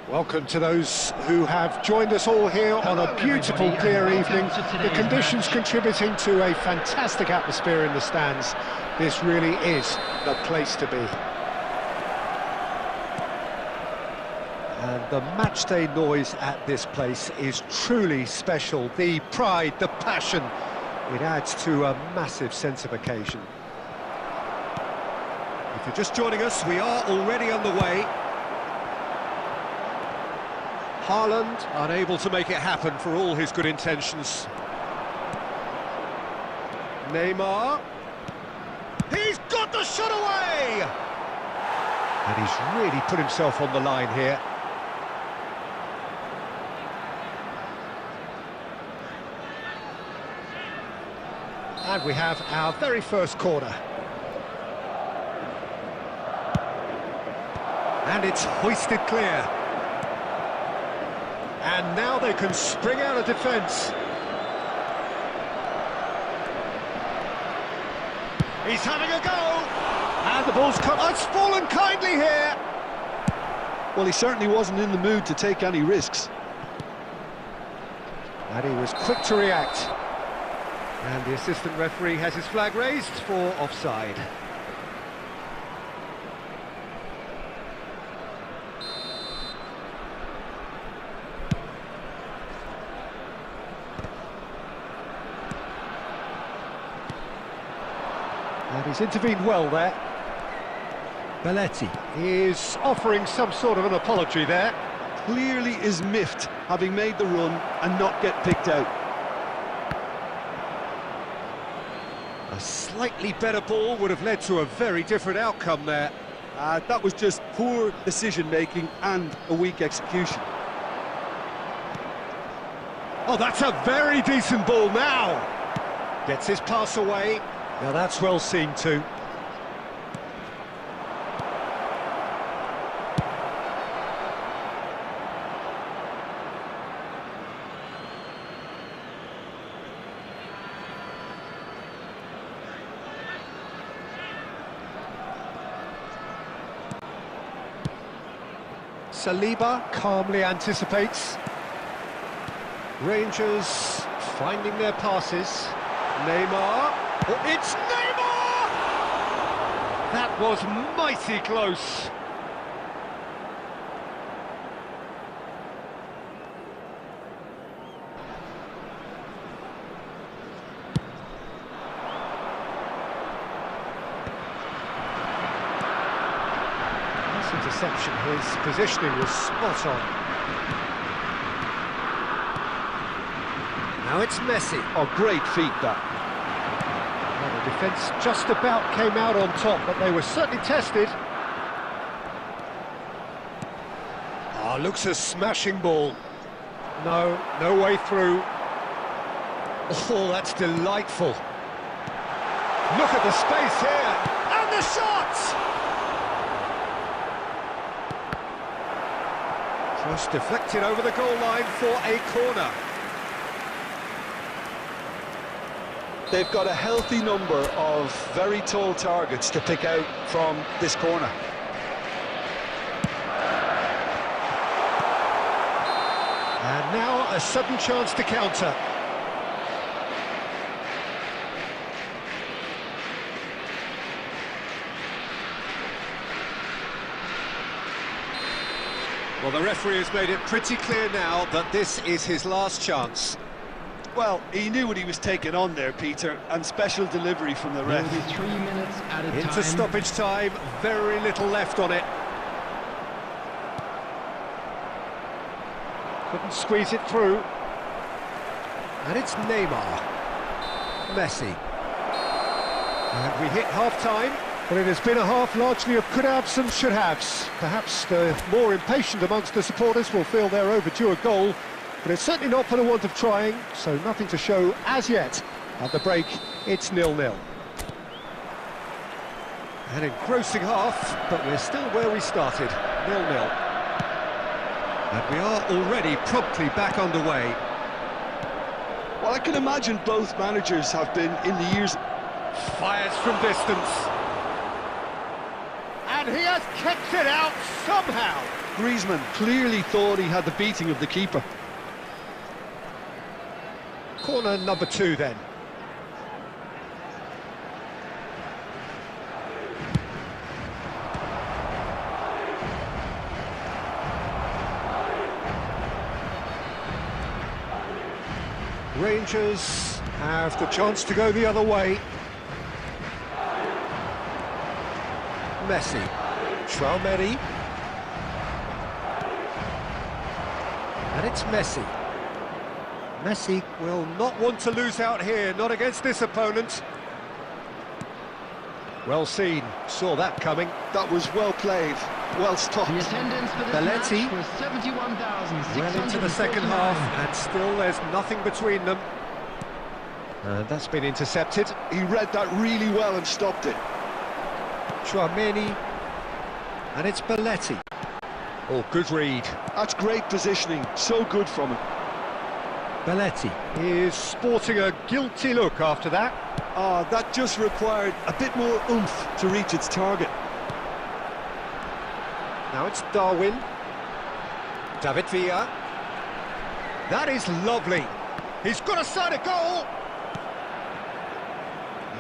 Welcome to those who have joined us all here on a beautiful, clear evening. The conditions contributing to a fantastic atmosphere in the stands. This really is the place to be. And the matchday noise at this place is truly special. The pride, the passion, it adds to a massive sense of occasion. If you're just joining us, we are already underway. Haaland unable to make it happen for all his good intentions. Neymar. He's got the shot away! And he's really put himself on the line here. And we have our very first corner. And it's hoisted clear. And now they can spring out of defence. He's having a go! And the ball's cut. Oh, it's fallen kindly here! Well, he certainly wasn't in the mood to take any risks. And he was quick to react. And the assistant referee has his flag raised for offside. And he's intervened well there. Belletti is offering some sort of an apology there. Clearly is miffed, having made the run and not get picked out. A slightly better ball would have led to a very different outcome there. That was just poor decision-making and a weak execution. Oh, that's a very decent ball now. Gets his pass away. Now that's well seen too. Saliba calmly anticipates. Rangers finding their passes. Neymar. Oh, it's Neymar! That was mighty close. interception. His positioning was spot on. Now it's Messi. Oh, great feat, that. Well, the defence just about came out on top, but they were certainly tested. Ah, looks a smashing ball. No, no way through. Oh, that's delightful. Look at the space here, and the shot! Just deflected over the goal line for a corner. They've got a healthy number of very tall targets to pick out from this corner. And now a sudden chance to counter. Well, the referee has made it pretty clear now that this is his last chance. Well, he knew what he was taking on there, Peter, and special delivery from the ref. Maybe 3 minutes at a time. Into stoppage time, very little left on it. Couldn't squeeze it through. And it's Neymar. Messi. And we hit half-time. Well, it has been a half largely of could-haves and should-haves. Perhaps the more impatient amongst the supporters will feel they're overdue a goal, but it's certainly not for the want of trying, so nothing to show as yet. At the break, it's 0-0. An engrossing half, but we're still where we started, 0-0. And we are already promptly back underway. Well, I can imagine both managers have been in the years... Fires from distance. And he has kept it out somehow. Griezmann clearly thought he had the beating of the keeper. Corner number 2 then. Rangers have the chance to go the other way. Messi, Turnip, and it's Messi. Messi will not want to lose out here, not against this opponent. Well seen, saw that coming. That was well played, well stopped. The attendance for this Belletti. match was 71,600. Well into the second half, and still there's nothing between them. And that's been intercepted. He read that really well and stopped it. Turnip, and it's Belletti. Oh, good read. That's great positioning, so good from him. Belletti is sporting a guilty look after that. That just required a bit more oomph to reach its target. Now it's Darwin. David Villa. That is lovely. He's got a side of goal.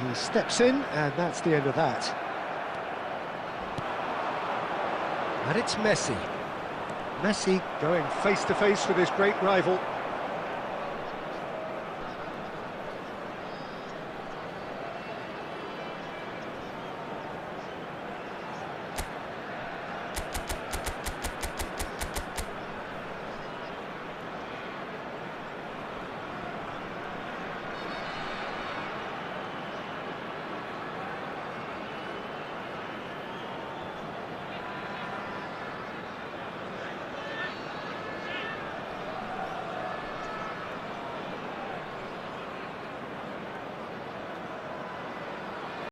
He steps in, and that's the end of that. And it's Messi. Messi going face-to-face with his great rival.